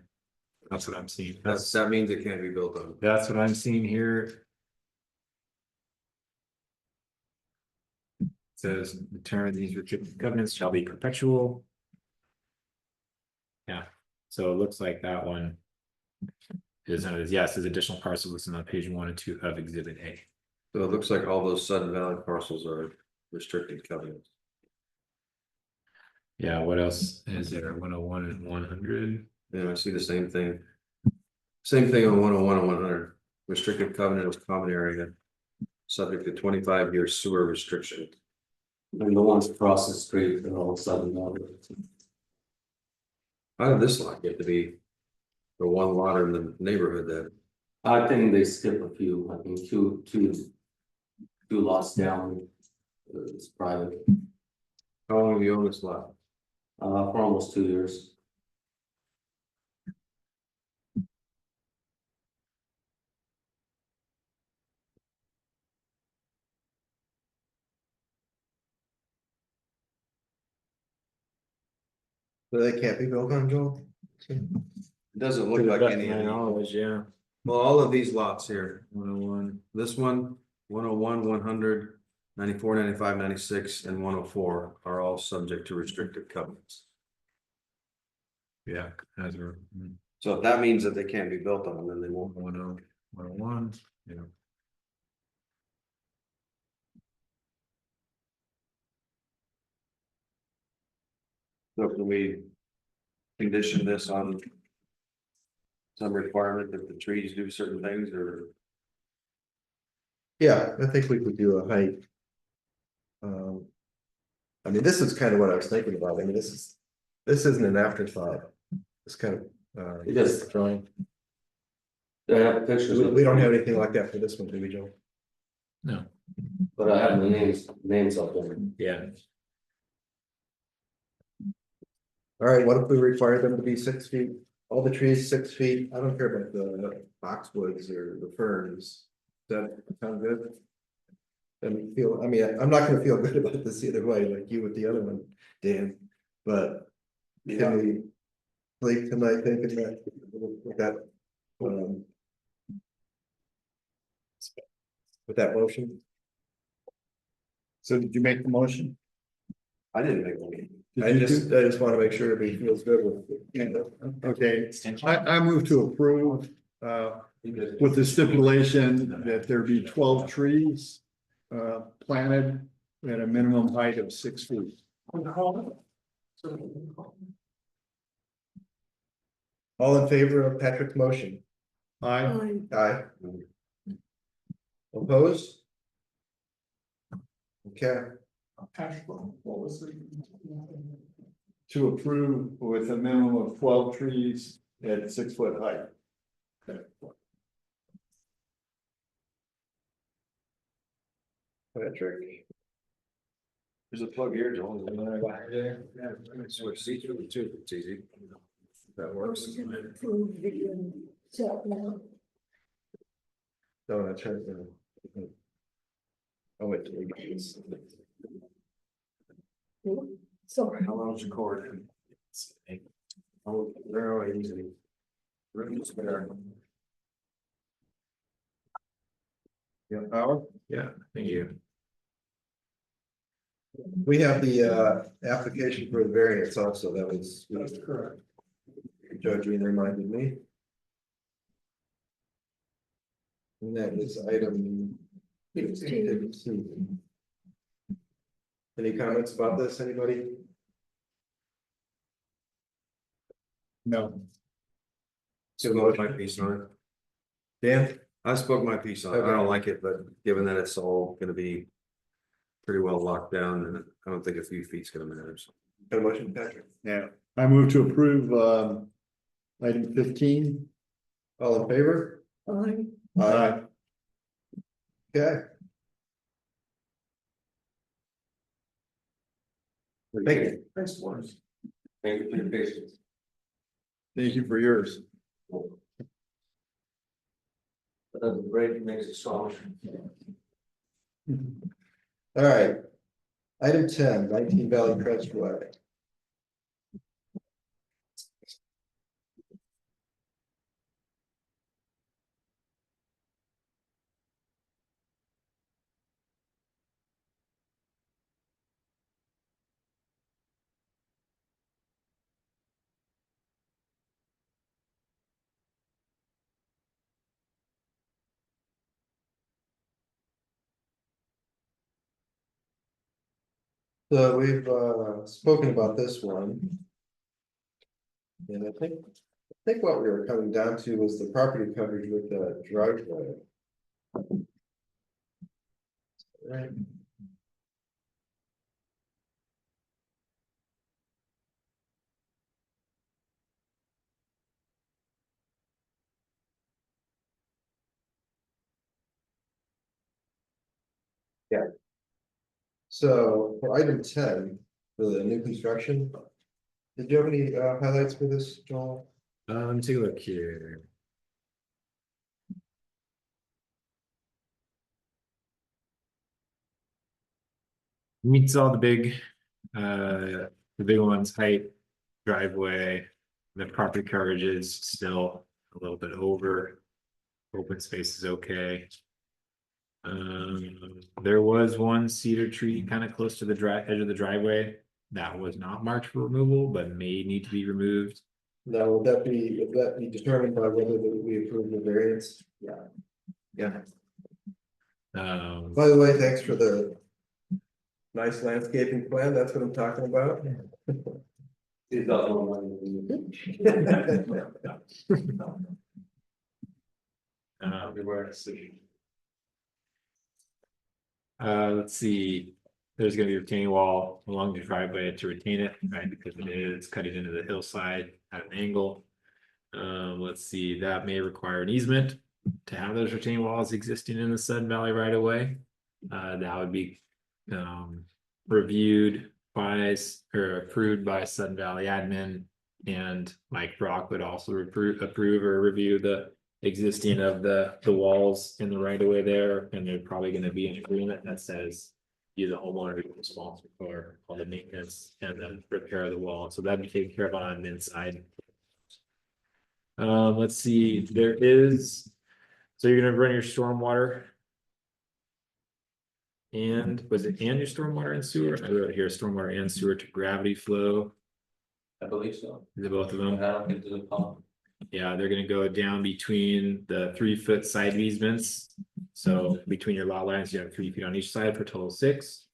That's what I'm seeing. that means it can't be built on. That's what I'm seeing here. It says the term of these restrictive covenants shall be perpetual. Yeah, so it looks like that one is under this. Yes, there's additional parcels listed on page 1 and 2 of exhibit A. So it looks like all those Sudden Valley parcels are restricted covenants. Yeah, what else is there? 101 and 100. Yeah, I see the same thing. Same thing on 101 and 100. Restrictive covenant of common area. Subject to 25-year sewer restriction. And the ones across the street, they're all sudden. How did this lot get to be the one lot in the neighborhood that? I think they skip a few, I think two lots down. It's private, How long have you owned this lot? for almost 2 years. So they can't be built on, Joel? It doesn't look To the like best of any my of these. knowledge, yeah. Well, all of these lots here, 101, this one, 101, 100, 94, 95, 96, and 104 are all subject to restrictive covenants. Yeah, as we're So if that means that they can't be built on, then they won't. 101, yeah. So can we condition this on some requirement that the trees do certain things or? Yeah, I think we could do a height. I mean, this is kind of what I was thinking about. I mean, this isn't an afterthought. It's kind of, It is. drawing. They have pictures. We don't have anything like that for this one, do we, Joe? No, But I have the names of them. yeah. All right, what if we require them to be 6 feet, all the trees 6 feet? I don't care about the boxwoods or the ferns. Does that sound good? And I mean, I'm not gonna feel good about this either way, like you with the other one, Dan, but. Can we sleep tonight thinking that, with that, um. With that motion? So did you make the motion? I didn't make one. I just wanna make sure everybody feels good with it. Okay, I move to approve, with the stipulation that there be 12 trees. Planted at a minimum height of 6 feet. All in favor of Patrick's motion? Aye. Aye. Opposed? Okay, Cash flow, what was it? to approve with a minimum of 12 trees at 6 foot height. Patrick. There's a plug here, Joel. Switch seats with two, it's easy. That works. No, that's right. Oh, wait. till we get this. Sorry. How long's the cord? Oh, very easy. Room spare. Yeah, Howard? Yeah, thank you. We have the application for the variance also, that was. That's correct. Judge Jean reminded me. And that is item 15. Any comments about this, anybody? No. Spoke my piece on it. Dan? I spoke my piece on it. I don't like it, but given that it's all gonna be pretty well locked down, and I don't think a few feet's gonna matter. So. Got a motion, Patrick? Yeah, I move to approve item 15. All in favor? Aye. Okay. Thank you. Thanks, Lawrence. Thank you for your patience. Thank you for yours. The break makes it strong. All right. Item 10, 19 Valley Crest Way. So we've spoken about this one. And I think what we were coming down to was the property coverage with the driveway. Right. Yeah. So for item 10, for the new construction. Did you have any highlights for this, Joel? Let me take a look here. Meets all the big ones, height, driveway, the property coverage is still a little bit over. Open space is okay. There was one cedar tree kind of close to the edge of the driveway that was not marked for removal, but may need to be removed. Now, would that be determined by whether we approve the variance? Yeah. Yeah. By the way, thanks for the nice landscaping plan. That's what I'm talking about. It does more Let's see, there's gonna be a retaining wall along the driveway to retain it, right, because it is cutting into the hillside at an angle. Let's see, that may require an easement to have those retaining walls existing in the Sudden Valley right away. That would be reviewed by or approved by Sudden Valley admin, and Mike Brock would also approve or review the existing of the walls in the right of way there, and they're probably going to be an agreement that says you the homeowner is responsible for all the maintenance and the repair of the wall, so that'd be taken care of on the inside. Let's see, there is, so you're gonna run your stormwater. And was it and your stormwater and sewer? I wrote here stormwater and sewer to gravity flow. I believe so. The both of them. That'll get to the pump. Yeah, they're gonna go down between the 3-foot side easements. So between your lot lines, you have 3 feet on each side for a total of 6.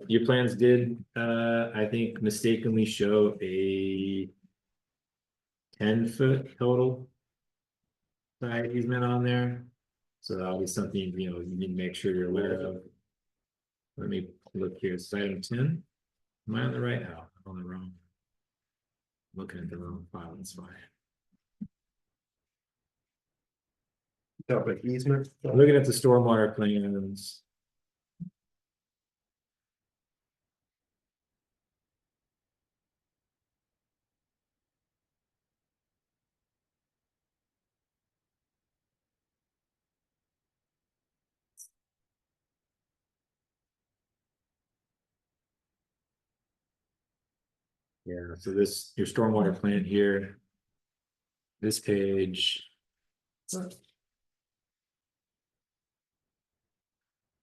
Your plans did, I think mistakenly show a 10-foot total side easement on there. So that'll be something, you need to make sure you're aware of. Let me look here, it's item 10. Am I on the right? Oh, I'm on the wrong. Looking at the wrong file, that's why. Topic easement. I'm looking at the stormwater plans. Yeah, so this, your stormwater plan here. This page.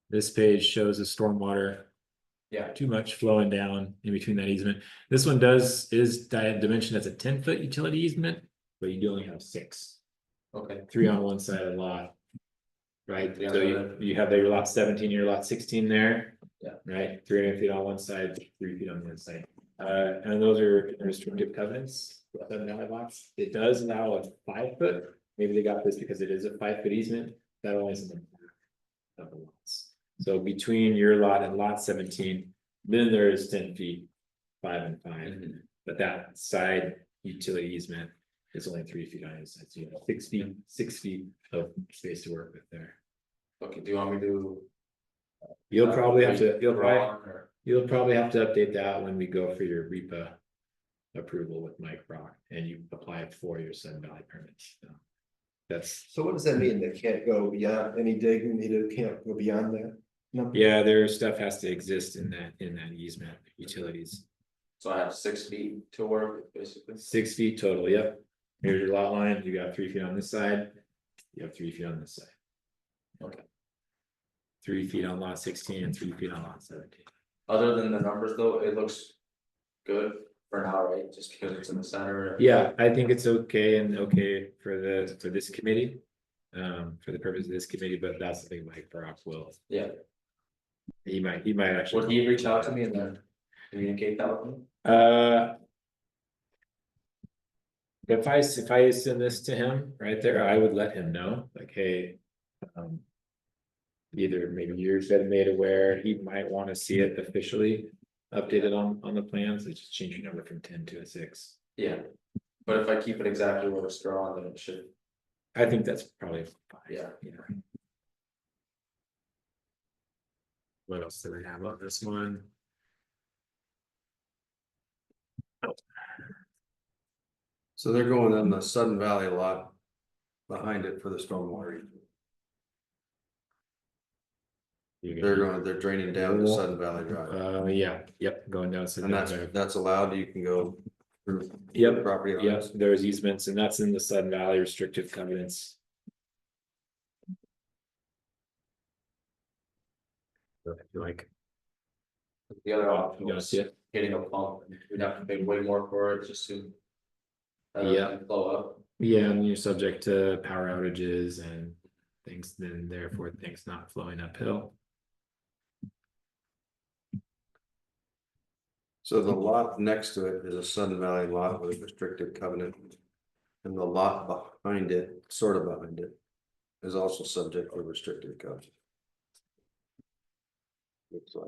This page shows the stormwater. Yeah. Too much flowing down in between that easement. This one is dimensioned as a 10-foot utility easement, but you do only have 6. Okay, 3 on one side of the lot. Right, Yeah. so you have your lot 17, your lot 16 there. Yeah. Right, 300 feet on one side, 3 feet on the other side. And those are restrictive covenants. Lots. It does allow a 5 foot, maybe they got this because it is a 5 foot easement, that only is in the back of the lots. So between your lot and lot 17, then there is 10 feet, 5 and 5, but that side utility easement is only 3 feet on either side, so you have 6 feet of space to work with there. okay, do you want me to? You'll probably have to, Draw or- you'll probably have to update that when we go for your REPA approval with Mike Rock and you apply for your Sun Valley permits. So that's, So what does that mean? They can't go beyond any digging, they can't go beyond that? No. yeah, their stuff has to exist in that easement, utilities. So I have 6 feet to work with, basically. 6 feet total, yep. Here's your lot line, you got 3 feet on this side, you have 3 feet on this side. Okay. 3 feet on lot 16 and 3 feet on lot 17. Other than the numbers though, it looks good for now, right? Just because it's in the center. Yeah, I think it's okay and okay for this committee. For the purpose of this committee, but that's the thing Mike Brock will, Yeah, he might actually. would he reach out to me and then communicate that with me? If I send this to him right there, I would let him know, like, hey. Either maybe you're been made aware, he might want to see it officially updated on the plans, it's just change your number from 10 to a 6. Yeah, but if I keep it exactly where it's drawn, then it should, I think that's probably fine. Yeah. What else do we have on this one? So they're going on the Sun Valley lot behind it for the stormwater. They're draining down to Sun Valley Drive. Yeah, yep, going down. And that's allowed, you can go through. Yep, Property yep, lines. there's easements and that's in the Sun Valley restrictive covenants. Like, the other option you was see it? hitting a pump, we'd have to pay way more for it just to. Yeah. Blow up. Yeah, and you're subject to power outages and things, then therefore things not flowing uphill. So the lot next to it is a Sun Valley lot with a restricted covenant. And the lot behind it, sort of behind it, is also subject to restricted covenant. Looks like.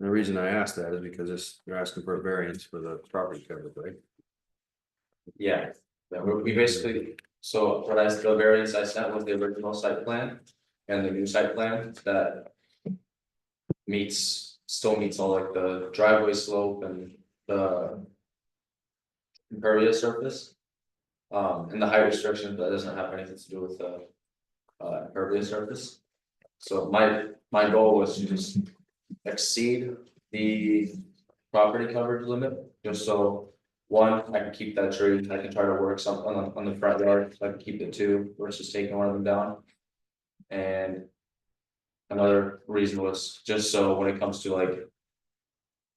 And the reason I asked that is because you're asking for a variance for the property coverage, right? Yeah, that we basically, so the variance I sent was the original site plan. And the new site plan that. Still meets all like the driveway slope and the. Impervious surface. And the height restriction, that doesn't have anything to do with the. Impervious surface. So my goal was to just exceed the property coverage limit, just so. One, I can keep that tree, I can try to work something on the front yard, so I can keep it 2 versus taking one of them down. And. Another reason was just so when it comes to like.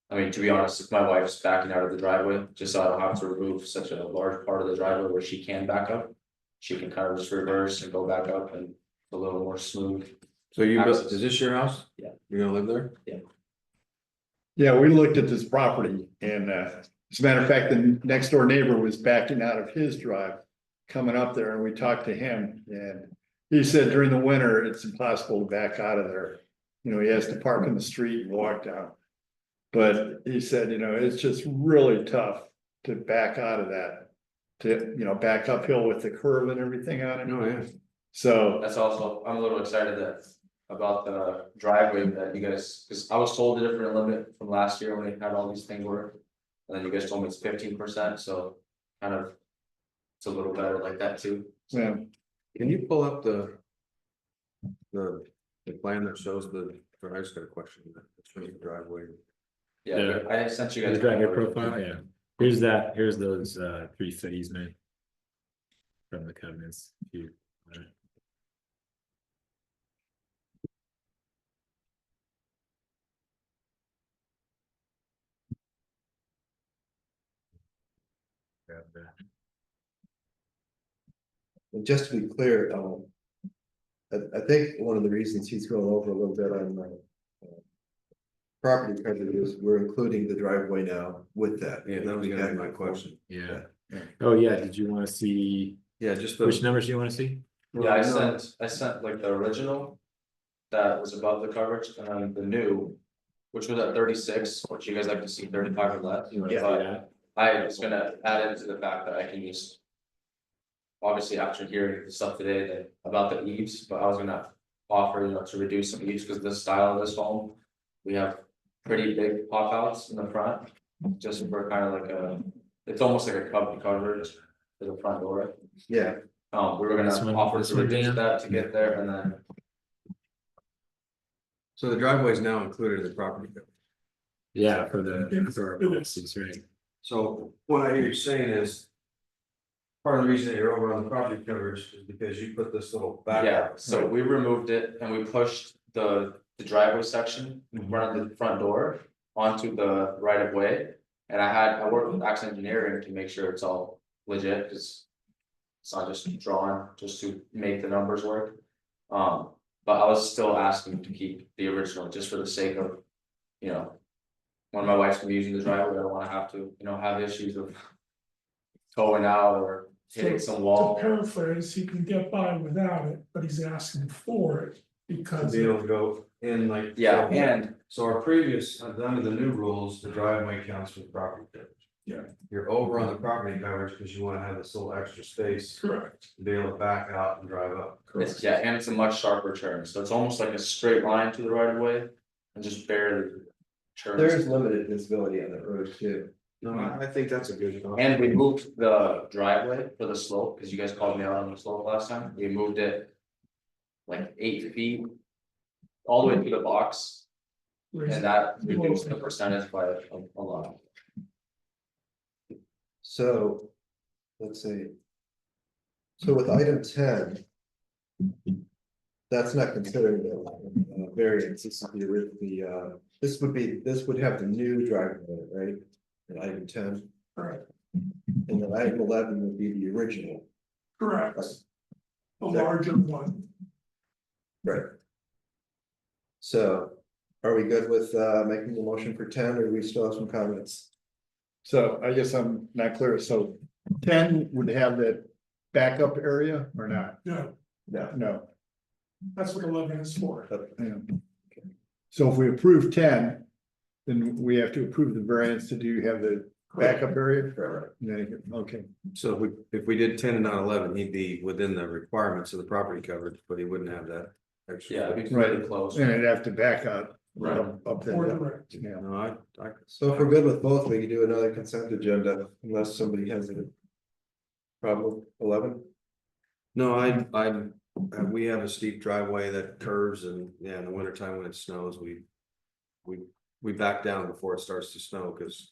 I mean, to be honest, if my wife's backing out of the driveway, just so I don't have to remove such a large part of the driveway where she can back up. She can kind of just reverse and go back up and a little more smooth. So you built, Access. is this your house? Yeah. You're gonna live there? Yeah, we looked at this property and as a matter of fact, the next door neighbor was backing out of his drive. Coming up there and we talked to him and he said during the winter, it's impossible to back out of there. You know, he has to park in the street and walk down. But he said, it's just really tough to back out of that. To, back uphill with the curve and everything on it. No, yeah. So, That's also, I'm a little excited about the driveway that you guys, cause I was told a different limit from last year when we had all these things work. And then you guys told me it's 15%, so kind of. It's a little better like that too. yeah, Can you pull up the plan that shows I just got a question, that's from the driveway. Yeah, I sent you guys. The driveway profile, yeah. Here's those 3-foot easement. From the covenants. Grab that. And just to be clear, I think one of the reasons he's going over a little bit on property coverage is we're including the driveway now with that. Yeah, that was gonna be my question. Yeah. Oh, yeah, did you wanna see, Yeah, just which numbers do you wanna see? Yeah, I sent like the original. That was above the coverage and then the new. Which was at 36, which you guys like to see 35 or less. You wanna see But that? I was gonna add into the fact that I can use. Obviously, after hearing the stuff today that about the eaves, but I was gonna offer, to reduce some eaves, because the style of this home. We have pretty big pop outs in the front, just for kind of like it's almost like a cubby coverage for the front door. Yeah, We were This gonna one- offer this to one, reduce Dan? that to get there and then. So the driveway is now included in the property code. Yeah, for our policies, right? So what I hear you saying is. Part of the reason that you're over on the property coverage is because you put this little back. Yeah, so we removed it and we pushed the driveway section in front of the front door onto the right of way. And I worked with Axe Engineering to make sure it's all legit, cause. It's not just drawn just to make the numbers work. But I was still asking to keep the original just for the sake of, when my wife's gonna be using the driveway, I don't wanna have to, have issues of. Towing out or hitting some To wall. paraphrase, he can get by without it, but he's asking for it To because. be able to go in like. Yeah, and So our previous, under the new rules, the driveway counts for the property coverage. Yeah. You're over on the property coverage because you wanna have this little extra space Correct. to be able to back out and drive up. and it's a much sharper turn, so it's almost like a straight line to the right of way. And just barely turns. there's limited visibility on that road too. No, I think that's a good. And we moved the driveway for the slope, cause you guys called me out on the slope last time, we moved it. Like 8 feet. All the way to the box, and that reduced the percentage by a lot. So, let's see. So with item 10. That's not considered the variance, this would have the new driveway, right? In item 10. Correct. And then item 11 would be the original. Correct. A larger one. Right. So, are we good with making the motion for 10, or do we still have some comments? so I guess I'm not clear. So 10 would have that backup area or not? No, No. that's what 11 is for. Yeah. So if we approve 10, then we have to approve the variance to have the backup area? Right. Okay, So if we did 10 and not 11, he'd be within the requirements of the property coverage, but he wouldn't have that. extra Yeah, space. it'd be Right. pretty close. and it'd have to back out. Right. Up there. For the right. Yeah. No, I. So if we're good with both, we can do another consent agenda unless somebody has a problem. 11? No, we have a steep driveway that curves and, yeah, in the wintertime when it snows, we back down before it starts to snow, cause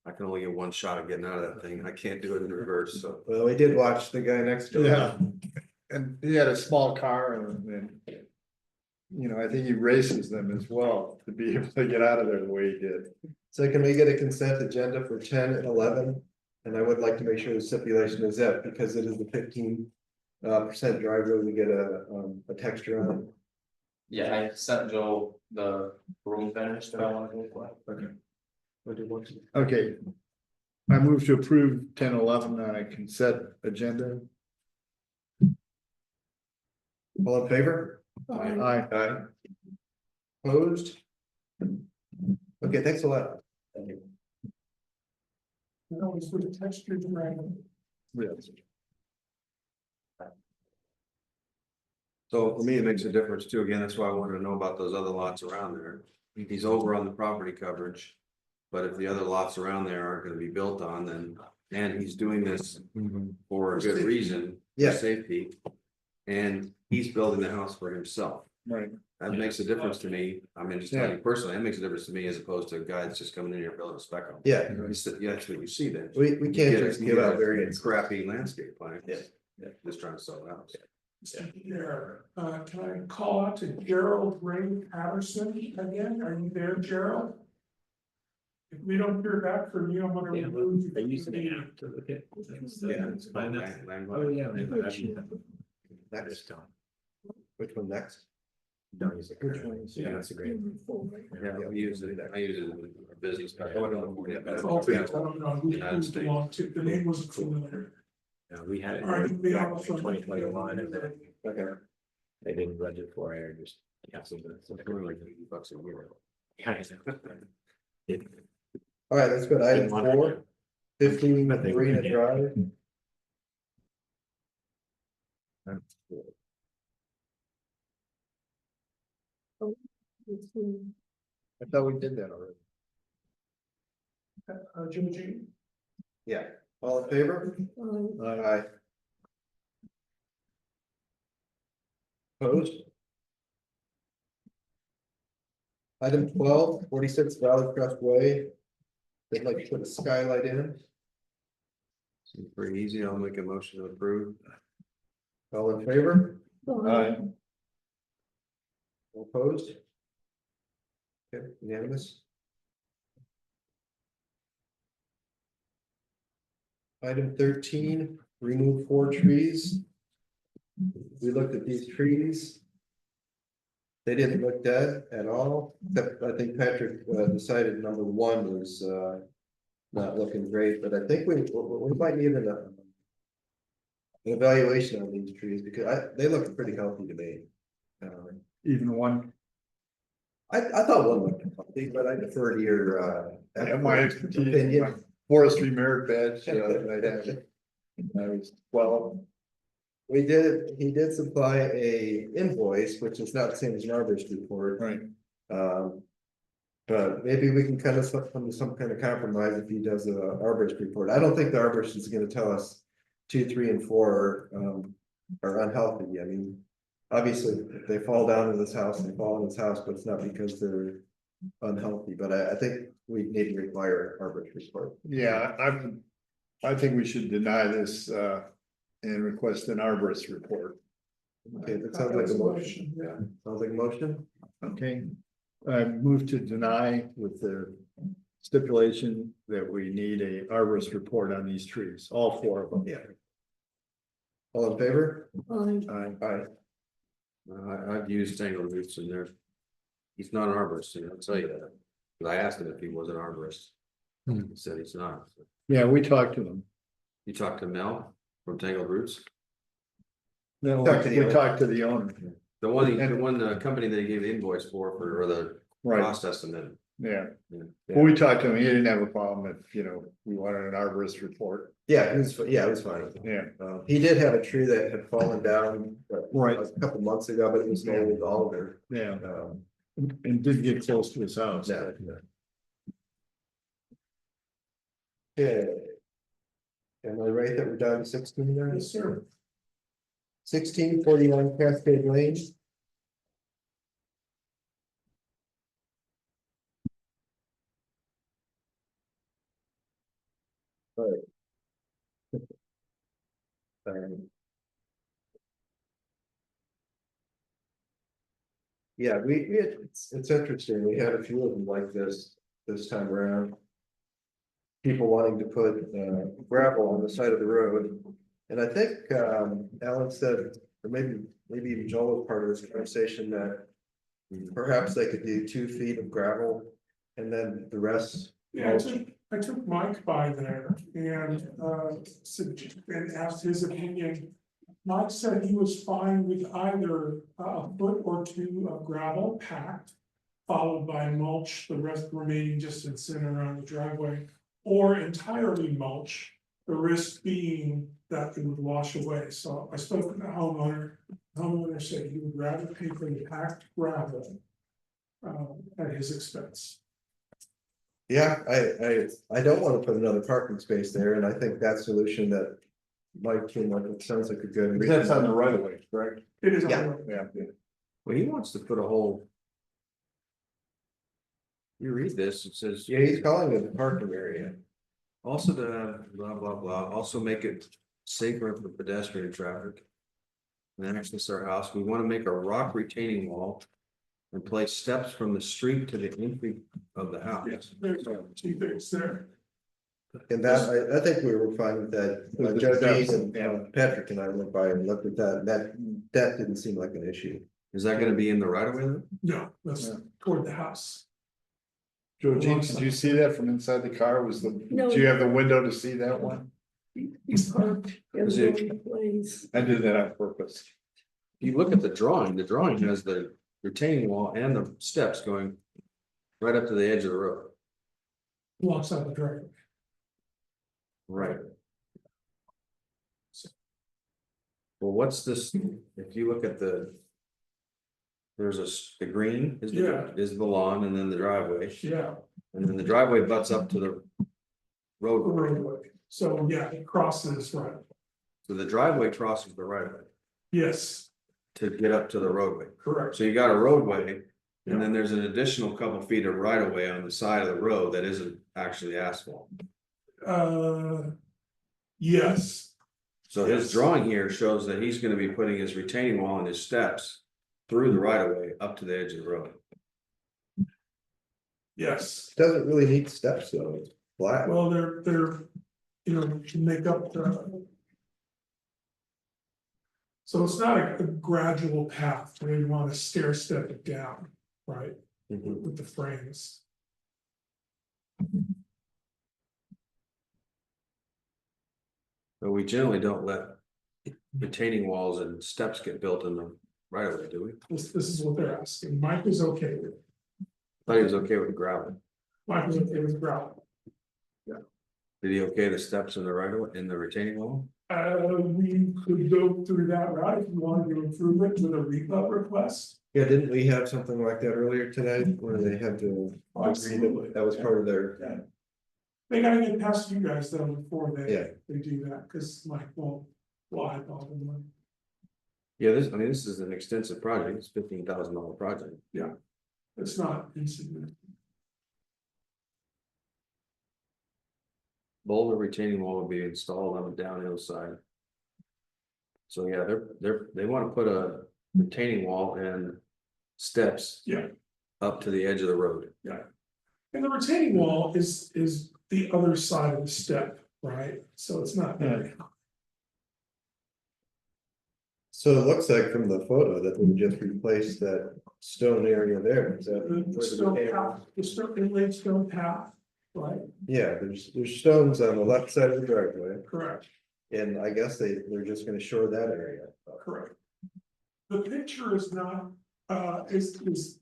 I can only get one shot at getting out of that thing. I can't do it in reverse, so. Well, we did watch the guy next door. Yeah, and he had a small car and. I think he races them as well to be able to get out of there the way he did. So can we get a consent agenda for 10 and 11? And I would like to make sure the stipulation is that because it is the 15% driveway, we get a texture on it. Yeah, I sent Joe the room finish that I wanted to look like. Okay. What do you want to do? Okay. I move to approve 10, 11 on a consent agenda. All in favor? Aye. Aye. Opposed? Okay, thanks a lot. No, it's with the texture dragon. So for me, it makes a difference too. Again, that's why I wanted to know about those other lots around there. He's over on the property coverage. But if the other lots around there aren't gonna be built on, then, and he's doing this for a good reason, for Yeah. safety. And he's building the house for himself. Right. That makes a difference to me. I mean, just telling you personally, that makes a difference to me as opposed to a guy that's just coming in here building a spec home. Yeah, Yeah, that's what you see then. we You can't get just you give get out a variance. crappy landscape plan. Yeah. Just trying to sell the house. There, can I call out to Gerald Ray Patterson again? Are you there, Gerald? If we don't hear back from you, I'm gonna remove you. I used an app to look at. Yeah, it's fine. Oh, yeah. Next. Which one next? Don't use it. Which one is- Yeah, that's a great. Yeah, I use it in a business. That's all, I don't know who it belonged to, the name wasn't familiar. We had it All right, we back have in 2021 and then Okay. they didn't budget for it or just. Yeah, so It's only like $50 a year. All right, let's go to item 4, 15 Marina Drive. I thought we did that already. Jimmy G. Yeah, all in favor? Aye. Opposed? Item 12, 46 Valley Crest Way. They'd like to put a skylight in. Seems pretty easy. I'll make a motion to approve. All in favor? Aye. All opposed? Okay, unanimous. Item 13, remove 4 trees. We looked at these trees. They didn't look dead at all, except I think Patrick decided number 1 was not looking great, but I think we might need an evaluation on these trees because they look pretty healthy to me. Even one, I thought one looked healthy, but I defer to your my expertise, my opinion. forestry merit badge, I had. I was 12. He did supply a invoice, which is not the same as an arborist report. Right. But maybe we can kind of come to some kind of compromise if he does a arborist report. I don't think the arborist is gonna tell us 2, 3, and 4 are unhealthy. I mean, obviously, if they fall down in this house, they fall in this house, but it's not because they're unhealthy. But I think we need to require an arborist report. Yeah, I think we should deny this, and request an arborist report. Okay, that sounds like a motion. Yeah, sounds like a motion. Okay, I move to deny with the stipulation that we need a arborist report on these trees, all 4 of them. Yeah. All in favor? Aye. Aye. I've used tangled roots in there. He's not an arborist, I'll tell you that. 'Cause I asked him if he was an arborist. He said he's not. Yeah, we talked to them. You talked to Mel from Tangled Roots? No, Talked to the we owner. talked to the owner. The one company that he gave the invoice for, or the Right, cost estimate. yeah. Yeah. Well, we talked to him, he didn't have a problem if, we wanted an arborist report. Yeah, it was fine with it. Yeah. He did have a tree that had fallen down. Right. A couple months ago, but it was an old alder. Yeah, Um, and did get close to his house. yeah. Okay. Am I right that we're down to 16 there? Yes, sir. 1641 Cascade Lane. Right. Yeah, it's interesting. We had a few of them like this time around. People wanting to put gravel on the side of the road. And I think Alan said, or maybe even Joel was part of this conversation that perhaps they could do 2 feet of gravel and then the rest. Yeah, I took Mike by there and and asked his opinion. Mike said he was fine with either a foot or 2 of gravel packed followed by mulch, the rest remaining just in center around the driveway. Or entirely mulch, the risk being that it would wash away, so I spoke with the homeowner said he would rather pay for the packed gravel. At his expense. Yeah, I don't wanna put another parking space there, and I think that solution that Mike came up with sounds like a good. That's on the right of way, correct? It is. Yeah. Yeah. Well, he wants to put a whole. You read this, it says. Yeah, he's calling it the parking area. Also to blah, blah, blah, also make it safer for pedestrian traffic. And access our house, we wanna make a rock retaining wall. And place steps from the street to the entry of the house. Yes, there's two things there. And that, I think we were fine with that. With the Judge steps, Eads and Patrick and I went by and looked at that, that didn't seem like an issue. Is that gonna be in the right of way then? No, that's toward the house. Joe Jean, did you see that from inside the car? Was the, No. do you have the window to see that one? He's parked in Is the it- wrong place. I did that on purpose. If you look at the drawing has the retaining wall and the steps going. Right up to the edge of the road. Alongside the driveway. Right. Well, what's this, if you look at the. There's the green is Yeah. the lawn and then the driveway, Yeah, and then the driveway butts up to the. the Roadway, roadway. So, yeah, it crosses, right. so the driveway crosses the right of way Yes, to get up to the roadway. correct. So you got a roadway. Yeah. And then there's an additional couple feet of right of way on the side of the road that isn't actually asphalt. Yes, So his drawing here shows that he's gonna be putting his retaining wall and his steps. Through the right of way up to the edge of the road. yes. Doesn't really need steps though, it's flat. Well, they're, to make up the. So it's not a gradual path where you want to stair step it down, right, with the frames. But we generally don't let retaining walls and steps get built in the right of way, do we? This is what they're asking. Mike is okay with it. Thought he was okay with gravel. Mike was okay with gravel. Did he okay the steps in the right of way, in the retaining wall? We could go through that route if you wanted to improve it with a repub request. Yeah, didn't we have something like that earlier today, where they had to agree Absolutely. that was part of their. They gotta get past you guys though before Yeah. they do that, cause Mike won't lie about them. Yeah, this is an extensive project, it's $15,000 project. It's not insignificant. Boulder retaining wall will be installed on the downhill side. So yeah, they wanna put a retaining wall and steps. Yeah. Up to the edge of the road. And the retaining wall is the other side of the step, right? So it's not very. So it looks like from the photo that we just replaced that stone area there, is that? The stone path, the stone inlaid stone path, right? Yeah, there's stones on the left side of the driveway, Correct, and I guess they're just gonna shore that area. correct. The picture is not, is confusing.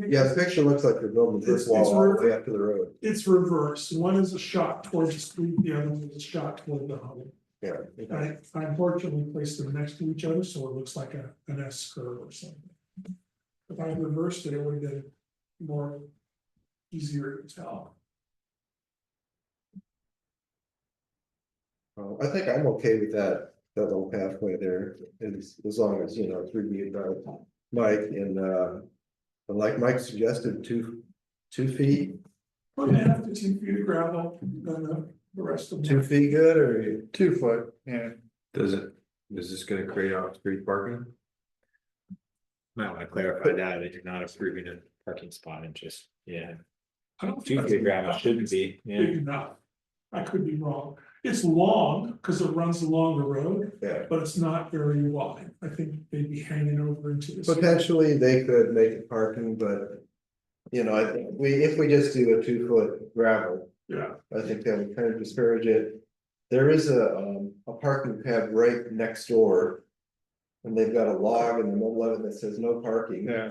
Yeah, the picture looks like they're building this It's wall all the really- way up to the road. It's reversed. One is a shot towards the street, the other one is a shot toward the home. Yeah. I unfortunately placed them next to each other, so it looks like an S curve or something. If I had reversed it, it would have been more easier to tell. I think I'm okay with that little pathway there, as long as, it's reviewed by Mike and like Mike suggested, 2 feet, 1.5 to 2 feet of gravel, then the rest of them. 2 feet good, or? 2 foot, yeah. Is this gonna create off-street parking? Might want to clarify that you're not approving a parking spot and just, yeah. I don't think 2 that's feet gravel shouldn't be, big yeah. enough. I could be wrong. It's long because it runs along the road, Yeah. but it's not very wide. I think they'd be hanging over into this. Potentially, they could make it parking, but. I think if we just do a 2 foot gravel, Yeah, I think that would kind of discourage it. There is a parking pad right next door. And they've got a log in the middle of it that says no parking. Yeah.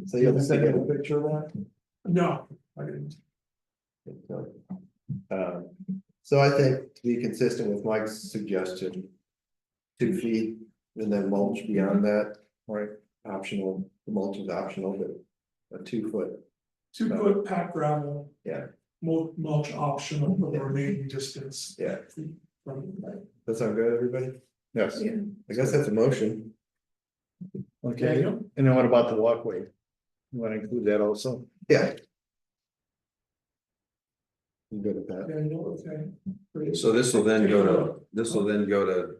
So you'll have to get a picture of No, I didn't. that. So I think to be consistent with Mike's suggestion. 2 feet and then mulch beyond that, Right. optional, the mulch is optional, but a 2 foot, 2 foot packed gravel. Yeah. Mulch optional for the remaining distance. Yeah. From, right. that sound good, everybody? Yes, Yeah. I guess that's a motion. okay, and then what about the walkway? You wanna include that also? Yeah. You good with that? Yeah, you know, okay. So this will then go to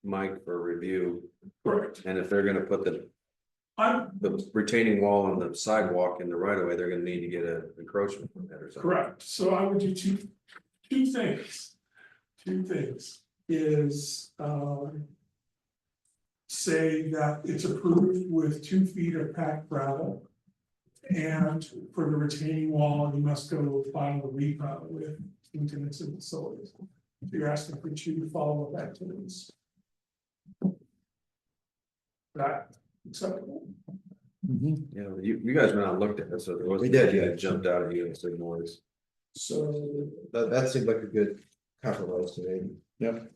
Mike for review, Correct. and if they're gonna put the I'm retaining wall on the sidewalk in the right of way, they're gonna need to get an encroachment permit or something. correct, so I would do two things. Two things is, say that it's approved with 2 feet of packed gravel. And for the retaining wall, you must go file a replat with maintenance and facilities. So you're asking for 2 follow-up activities. That acceptable? Yeah, you guys went out and looked at it, so there wasn't. We did, anything yeah. that jumped out at you and said noise. So, That seemed like a good compromise to me. Yep.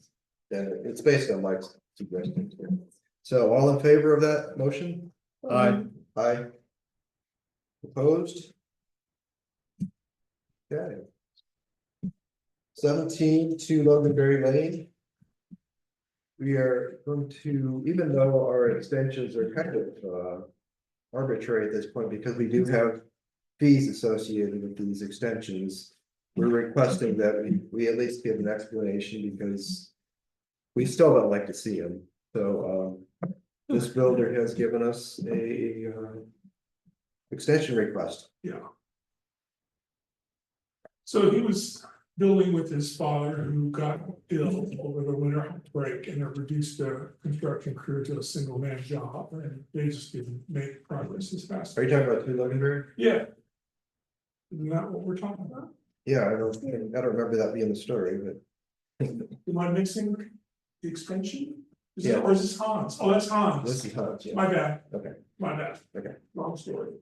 And it's based on Mike's suggestions. So all in favor of that motion? Aye. Aye. Opposed? Okay. 17 to Loganberry Lane. We are going to, even though our extensions are kind of arbitrary at this point, because we do have fees associated with these extensions. We're requesting that we at least give an explanation because we still don't like to see them. So this builder has given us a extension request. yeah. So he was building with his father who got ill over the winter break and it reduced the construction crew to a single man job and they just didn't make progress as fast. Are you talking about 2 Loganberry? Yeah. Isn't that what we're talking about? Yeah, I don't remember that being the story, but Am I mixing the extension? Is Yeah. it, or is this Hans? Oh, that's Hans. this is Hans, yeah. My bad. Okay. My bad. Okay. Wrong story.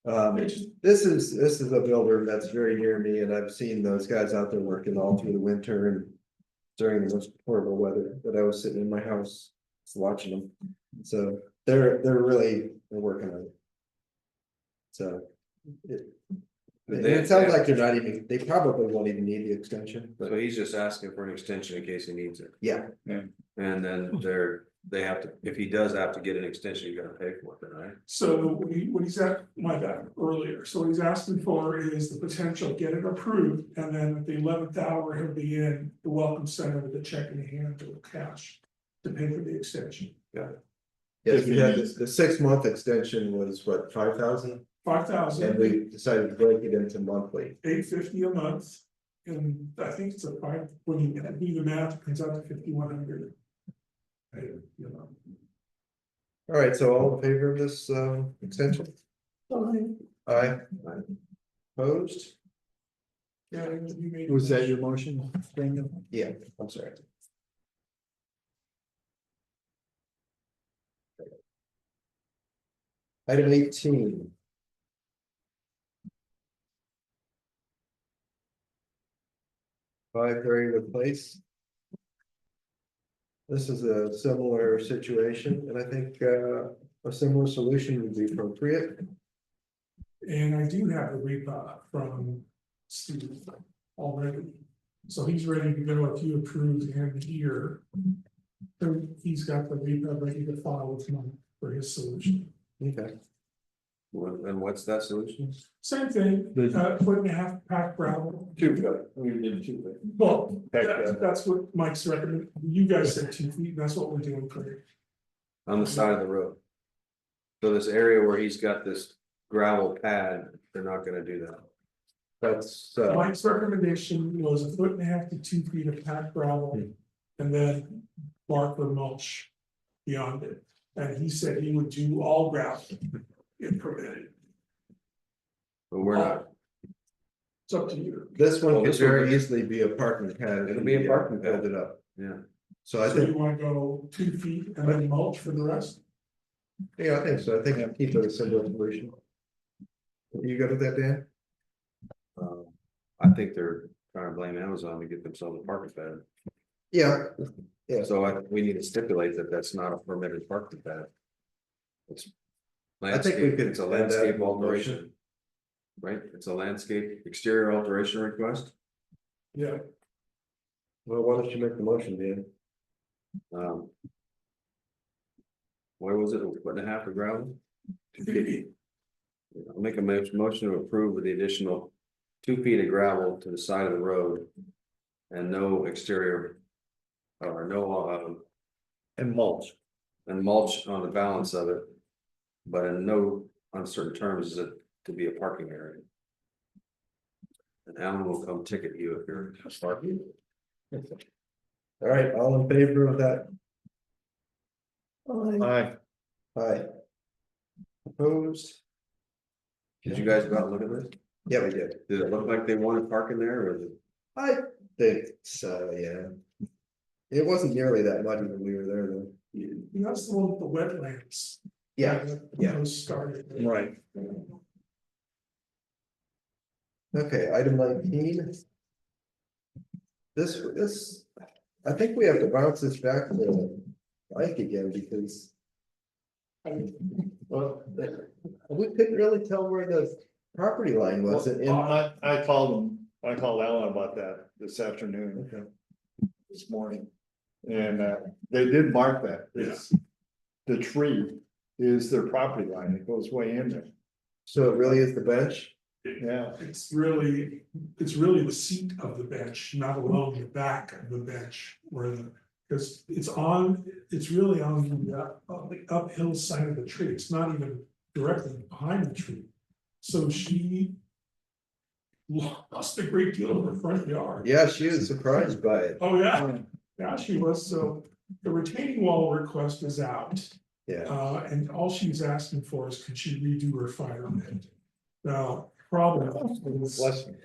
This is a builder that's very near me and I've seen those guys out there working all through the winter and during the most horrible weather that I was sitting in my house watching them. So they're working on it. So it sounds like they're not even, they probably won't even need the extension, So but he's just asking for an extension in case he needs it, yeah, and then they have to, if he does have to get an extension, you gotta pay for it, then, right? So what he's at, my bad, earlier, so what he's asking for is the potential, get it approved, and then at the 11th hour, he'll be in the welcome center with a check in hand or cash. To pay for the extension, yeah, we had the 6-month extension was what, 5,000? And 5,000, we decided to break it into monthly. $850 a month. And I think it's when you do the math, it comes out to 5,100. You know, All right, so all in favor of this extension? Fine. Aye. Opposed? yeah, you made. Was that your motion, Daniel? Yeah, I'm sorry. Item 18. Variance Place. This is a similar situation, and I think a similar solution would be appropriate. And I do have a repa from Steve already. So he's ready to go if you approve him here. So he's got the repa ready to file with him for his solution. Okay. And what's that solution? Same thing, 1.5 pack gravel. We did 2. Well, Pack that's what Mike's recommending. You guys said 2 feet, that's what we're doing for you. On the side of the road. So this area where he's got this gravel pad, they're not gonna do that. That's Mike's recommendation was 1.5 to 2 feet of packed gravel. And then marker mulch beyond it. And he said he would do all gravel if permitted. But we're not, It's up to you. this one Well, could this would very be- easily be a parking pad. It'll be a parking pad. Build it up. yeah, So I So you think, wanna go 2 feet and then mulch for the rest? yeah, I think so. I think I'll keep it a simple solution. You good with that, Dan? I think they're trying to blame Amazon to get themselves a parking pad. Yeah. Yeah. So we need to stipulate that that's not a permitted parking pad. It's. I think we Landscape, could it's a add that landscape in the alteration. motion. Right, it's a landscape exterior alteration request. Yeah. Well, why don't you make the motion, Dan? What was it, a foot and a half of gravel? 2 feet. I'll make a motion to approve with the additional 2 feet of gravel to the side of the road. And no exterior. Or no, And mulch. and mulch on the balance of it. But in no uncertain terms is it to be a parking area. And Alan will come ticket you if you're parking. All right, all in favor of that? Aye. Aye. Opposed? Did you guys go out and look at this? Yeah, we did. Did it look like they wanted parking there or? I think so, yeah. It wasn't nearly that muddy when we were there, though. That's the one with the wetlands. Yeah, yeah. Those started. Right. Okay, item 19. This, I think we have to bounce this back to Mike again because. Well, we couldn't really tell where the property line was. I called Alan about that this afternoon. Okay. This morning. And they did mark that. The tree is their property line. It goes way in there. So it really is the bench? Yeah. It's really the seat of the bench, not along the back of the bench where because it's really on the uphill side of the tree. It's not even directly behind the tree. So she lost a great deal of her front yard. Yeah, she was surprised by it. Oh, yeah. Yeah, she was. So the retaining wall request is out. Yeah, And all she's asking for is can she redo her fire pit? Now, problem is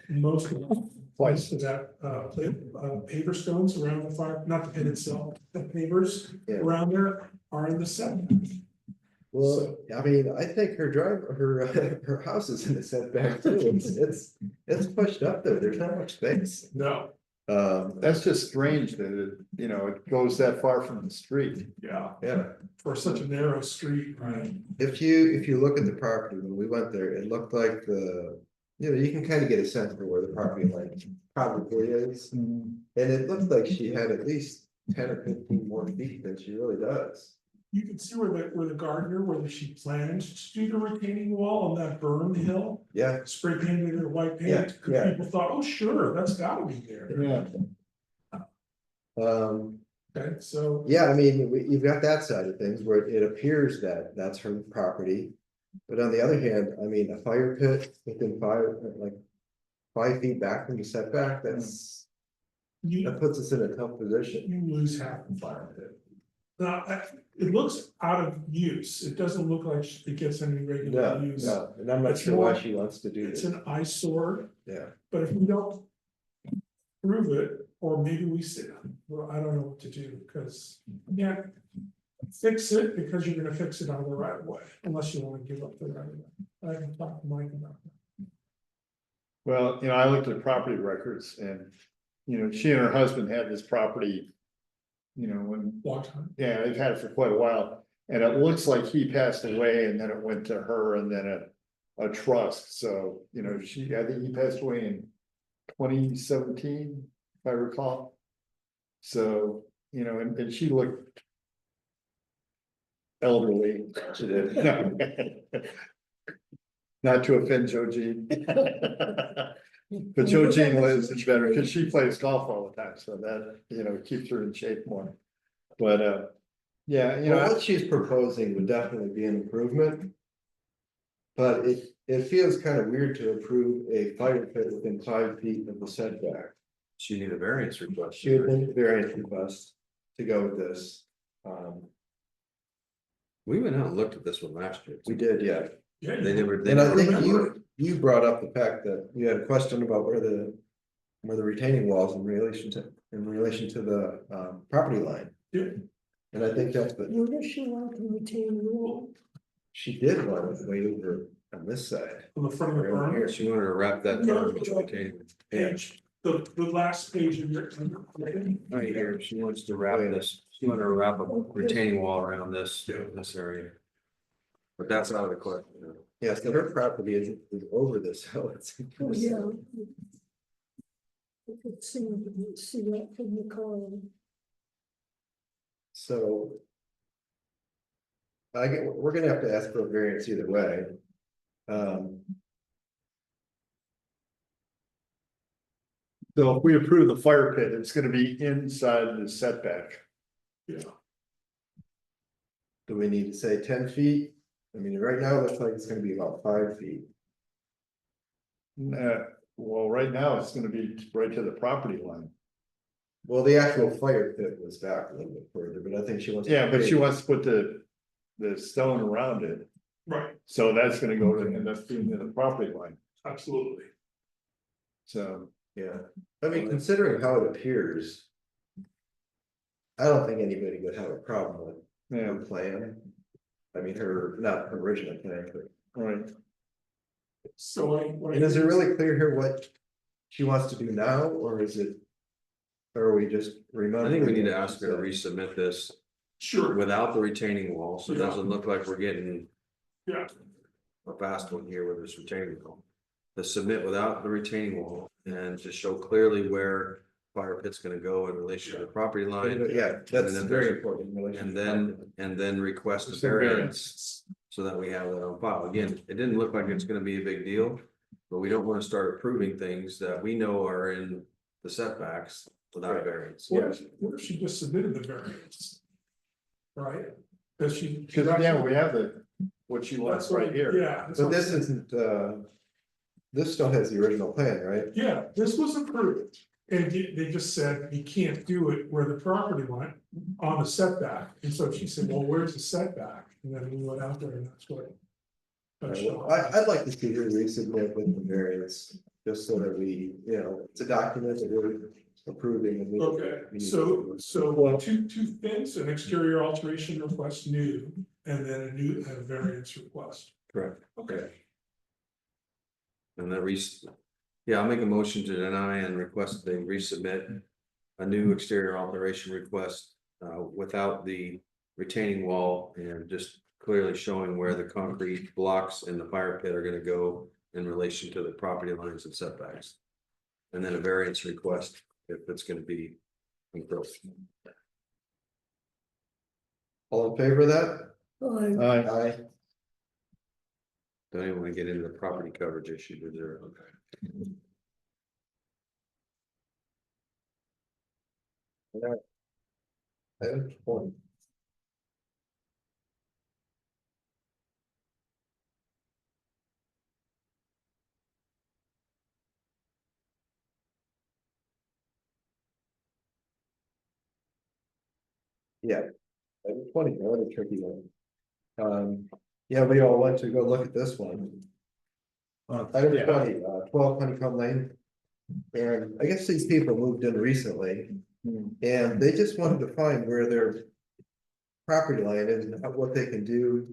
most of that paver stones around the fire, not the pit itself, the pavers Yeah. around there are in the setback. well, I mean, I think her house is in the setback too. It's pushed up there. There's not much space. No, That's just strange that it goes that far from the street. yeah, Yeah. for such a narrow street, right? If you look at the property, when we went there, it looked like you can kind of get a sense for where the property line probably is. And it looked like she had at least 10 or 15 more feet than she really does. You can see where the gardener, whether she planned to do the retaining wall on that berm hill, Yeah, spray painted it white Yeah, paint, 'cause yeah. people thought, oh, sure, that's gotta be there. Yeah. Okay, so, yeah, I mean, you've got that side of things where it appears that that's her property. But on the other hand, I mean, a fire pit within 5 feet back from the setback, that you, puts us in a tough position. you lose half the fire pit. Now, it looks out of use, it doesn't look like it gets any regular No, use. no, and I'm not It's sure why more- she wants to do It's this. an eyesore, Yeah, but if we don't prove it, or maybe we say, well, I don't know what to do, because, yeah. Fix it because you're gonna fix it on the right way, unless you wanna give up the right way. I can talk to Mike about that. Well, I looked at property records and, she and her husband had this property. When, Long time. yeah, they've had it for quite a while. And it looks like he passed away and then it went to her and then a trust. So, I think he passed away in 2017, if I recall. So, and she looked elderly. she did. Not to offend Joe Jean. But Joe Jean lives in better, because she plays golf all the time, so that, keeps her in shape more. But, yeah, Well, what she's proposing would definitely be an improvement. But it feels kind of weird to approve a fire pit within 5 feet of the setback. She need a variance request. She would need a variance request to go with this. We went out and looked at this one last year. We did, yeah. Yeah, They never, they And I never. think you brought up the fact that you had a question about where the retaining walls in relation to in relation to the property line. Yeah. And I think that's what Where does she want the retaining wall? she did want it way over on this side. On the front of the Right barn. here. She wanted to wrap that No, term. Yeah. Page, the last page of your. Right here, she wants to wrap this, she wanted to wrap a retaining wall around this area. But that's out of the question. Yeah, so her property is over this hill. Oh, yeah. I could see that from the car. So. We're gonna have to ask for a variance either way. So if we approve the fire pit, it's gonna be inside the setback. Yeah, Do we need to say 10 feet? I mean, right now, it looks like it's gonna be about 5 feet. Well, right now, it's gonna be right to the property line. Well, the actual fire pit was back a little bit further, but I think she wants. Yeah, but she wants to put the stone around it, right, so that's gonna go to, and that's being to the property line, absolutely. so. Yeah, I mean, considering how it appears. I don't think anybody would have a problem with Yeah, her plan. I mean, not her original plan, but. right, So And is it really clear here what she wants to do now, or is it? Or are we just I remembering? think we need to ask her to resubmit this Sure, without the retaining wall, so it Yeah. doesn't look like we're getting yeah, a fast one here with this retaining wall. To submit without the retaining wall and to show clearly where fire pit's gonna go in relation to the property line. Yeah, that's then very there's- important. in relation And to then request a Just a variance, so that we have that on file. Again, it didn't look like it's gonna be a big deal. But we don't wanna start approving things that we know are in the setbacks without a variance. what if she just submitted the variance? Right? Does she? because yeah, we have what she wants right here. Yeah. that's But what this I'm saying. isn't, this still has the original plan, right? Yeah, this was approved, and they just said you can't do it where the property went on the setback, and so she said, well, where's the setback? And then we went out there and that's what. I'd like to see her resubmit with the variance, just so that we, it's a document that we're approving. And we Okay, need to- so two things, an exterior alteration request new, and then a variance request. Correct. Okay. And yeah, I'll make a motion to deny and request they resubmit a new exterior alteration request without the retaining wall and just clearly showing where the concrete blocks in the fire pit are gonna go in relation to the property lines and setbacks. And then a variance request if it's gonna be encroached. All in favor of that? I Aye. Don't even wanna get into the property coverage issue, but they're okay. Item 20. Yeah, item 20, another tricky one. Yeah, we all went to go look at this one. Item Yeah. 20, 12 Honeycomb Lane. And I guess these people moved in recently. And they just wanted to find where their property line is and what they can do.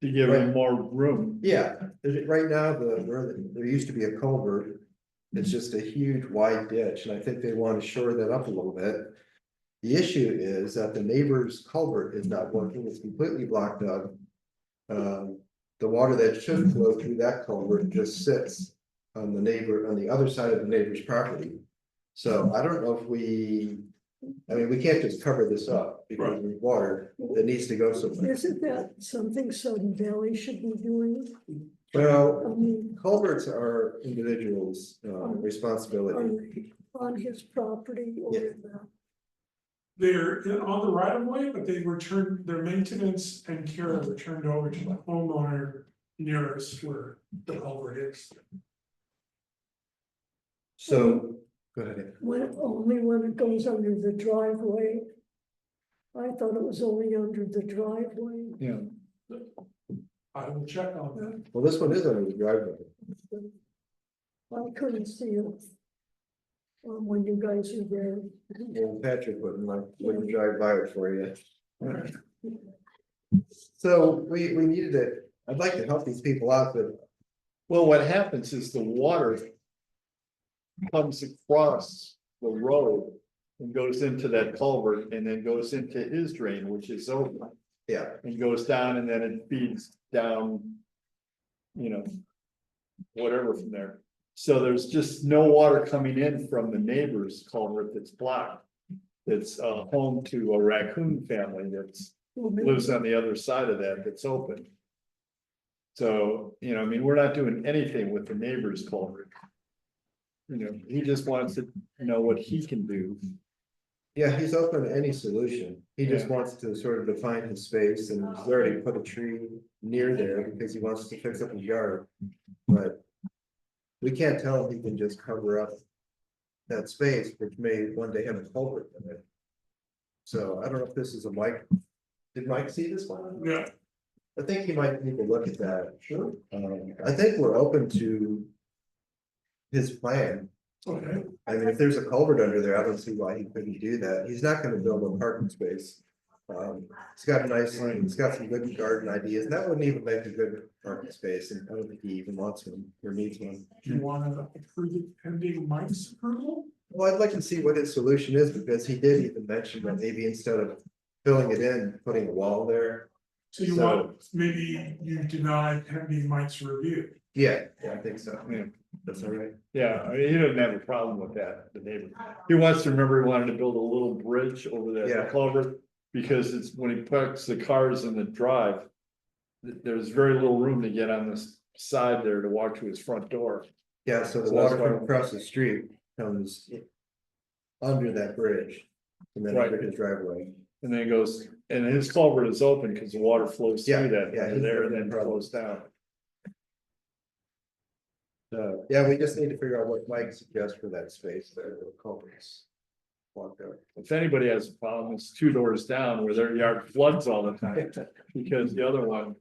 To give them more room. Yeah, right now, there used to be a culvert. It's just a huge wide ditch, and I think they want to shore that up a little bit. The issue is that the neighbor's culvert is not working, it's completely blocked up. The water that should flow through that culvert just sits on the other side of the neighbor's property. So I don't know if we can't just cover this up because there's water that needs to go somewhere. Isn't that something Sudden Valley should be doing? Well, I mean, culverts are individuals' responsibility. on his property or Yeah. in the. They're on the right of way, but their maintenance and care are turned over to the homeowner nearest where the culvert is. So, go ahead. Only when it goes under the driveway. I thought it was only under the driveway. Yeah. I will check on that. Well, this one is under the driveway. I couldn't see it. when you guys are there. And Patrick wouldn't drive by it for you. So we needed it, I'd like to help these people out, but Well, what happens is the water comes across the road and goes into that culvert and then goes into his drain, which is open. yeah, And goes down and then it feeds down. You know. Whatever from there. So there's just no water coming in from the neighbor's culvert that's blocked. It's home to a raccoon family that's lives on the other side of that that's open. So, you know, I mean, we're not doing anything with the neighbor's culvert. You know, he just wants to know what he can do. yeah, he's open to any solution. He just Yeah. wants to sort of define his space and he's already put a tree near there because he wants to fix up his yard. But we can't tell him he can just cover up that space, which may one day have a culvert in it. So I don't know if this is a Mike. Did Mike see this one? Yeah. I think he might need to look at that. Sure. I think we're open to his plan. Okay, I mean, if there's a culvert under there, I don't see why he couldn't do that. He's not gonna build a parking space. He's got a nice, he's got some good garden ideas. That wouldn't even make a good parking space, and I don't think he even wants one or needs one. do you wanna approve it pending Mike's approval? Well, I'd like to see what his solution is, because he did even mention that maybe instead of filling it in, putting a wall there. So you want, maybe you deny pending Mike's review. Yeah, I think so. Yeah. That's all right. Yeah, I mean, he doesn't have a problem with that, the neighbor. He wants to remember he wanted to build a little bridge over Yeah. that culvert. Because it's when he parks the cars in the drive. There's very little room to get on this side there to walk to his front door. Yeah, so the So that's water why- from across the street comes under that bridge and then Right. under his driveway. And then it goes, and his culvert is open because the water flows Yeah, through that yeah, under there and no then problem. flows down. So, yeah, we just need to figure out what Mike suggests for that space there, the culverts. Walk there. If anybody has a problem, it's 2 doors down where their yard floods all the time, because the other one.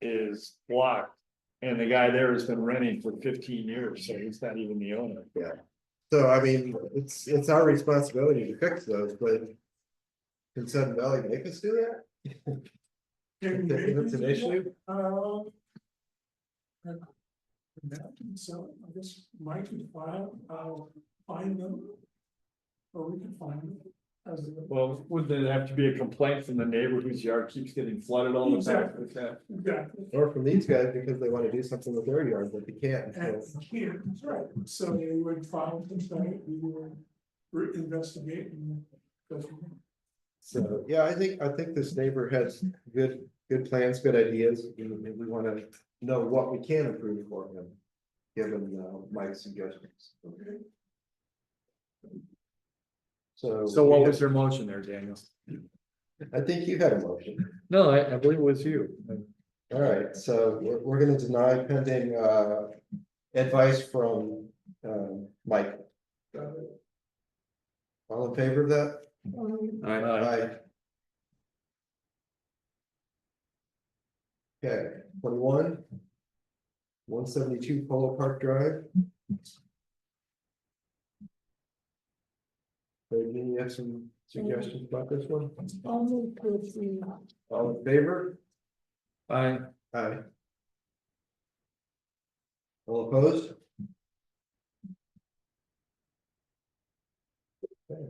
Is blocked, and the guy there has been renting for 15 years, so he's not even the owner. So I mean, it's our responsibility to fix those, but can Sudden Valley make us do that? Can we If it's an issue? So I guess Mike can file, I'll find them. Or we can find them. As a- Well, would there have to be a complaint from the neighbor whose yard keeps getting flooded all the time? Exactly. Or from these guys because they want to do something with their yard, but they can't. And So, here, that's right, so they would file a complaint, we would investigate and go from there. so, yeah, I think this neighbor has good plans, good ideas. We want to know what we can improve for him, given Mike's suggestions. Okay. So what was your motion there, Daniel? I think you had a motion. No, I believe it was you. All right, so we're gonna deny pending advice from Mike. All in favor of that? Aye. Okay, 21. 172 Polo Park Drive. Brady, you have some suggestions about this one? I'll move to approve. All in favor? Aye. Aye. All opposed? Okay.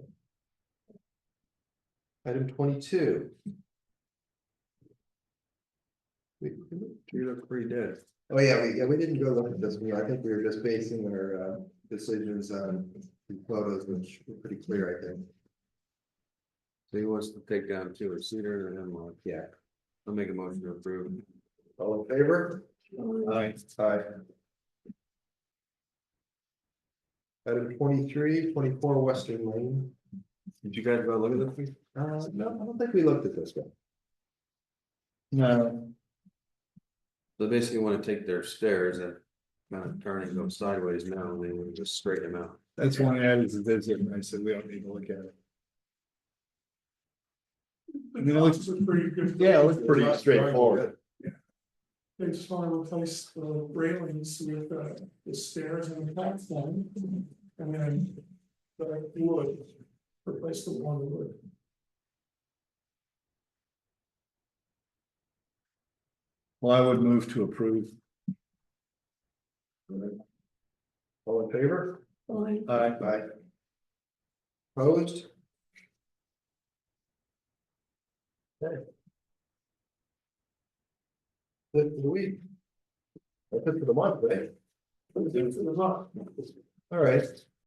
Item 22. You look pretty dead. Oh, yeah, we didn't go look at this one. I think we were just basing our decisions on the photos, which were pretty clear, I think. So he wants to take down 2 a cedar and hemlock. Yeah. I'll make a motion to approve. All in favor? Aye. Aye. Item 23, 24 Western Lane. Did you guys go look at this? No, I don't think we looked at this one. No. So they basically want to take their stairs and kind of turn and go sideways now, and they would just straighten them out. That's one I added to visit, and I said, we don't need to look at it. The mean, it looks- costs are pretty good. Yeah, it looks pretty straightforward. They just want to replace the railings with the stairs and the platform. and then the wood, replace the one wood. Well, I would move to approve. All in favor? I, Aye. Opposed? Okay. That's the week. That's it for the month, right? Put it in for the lot. All right,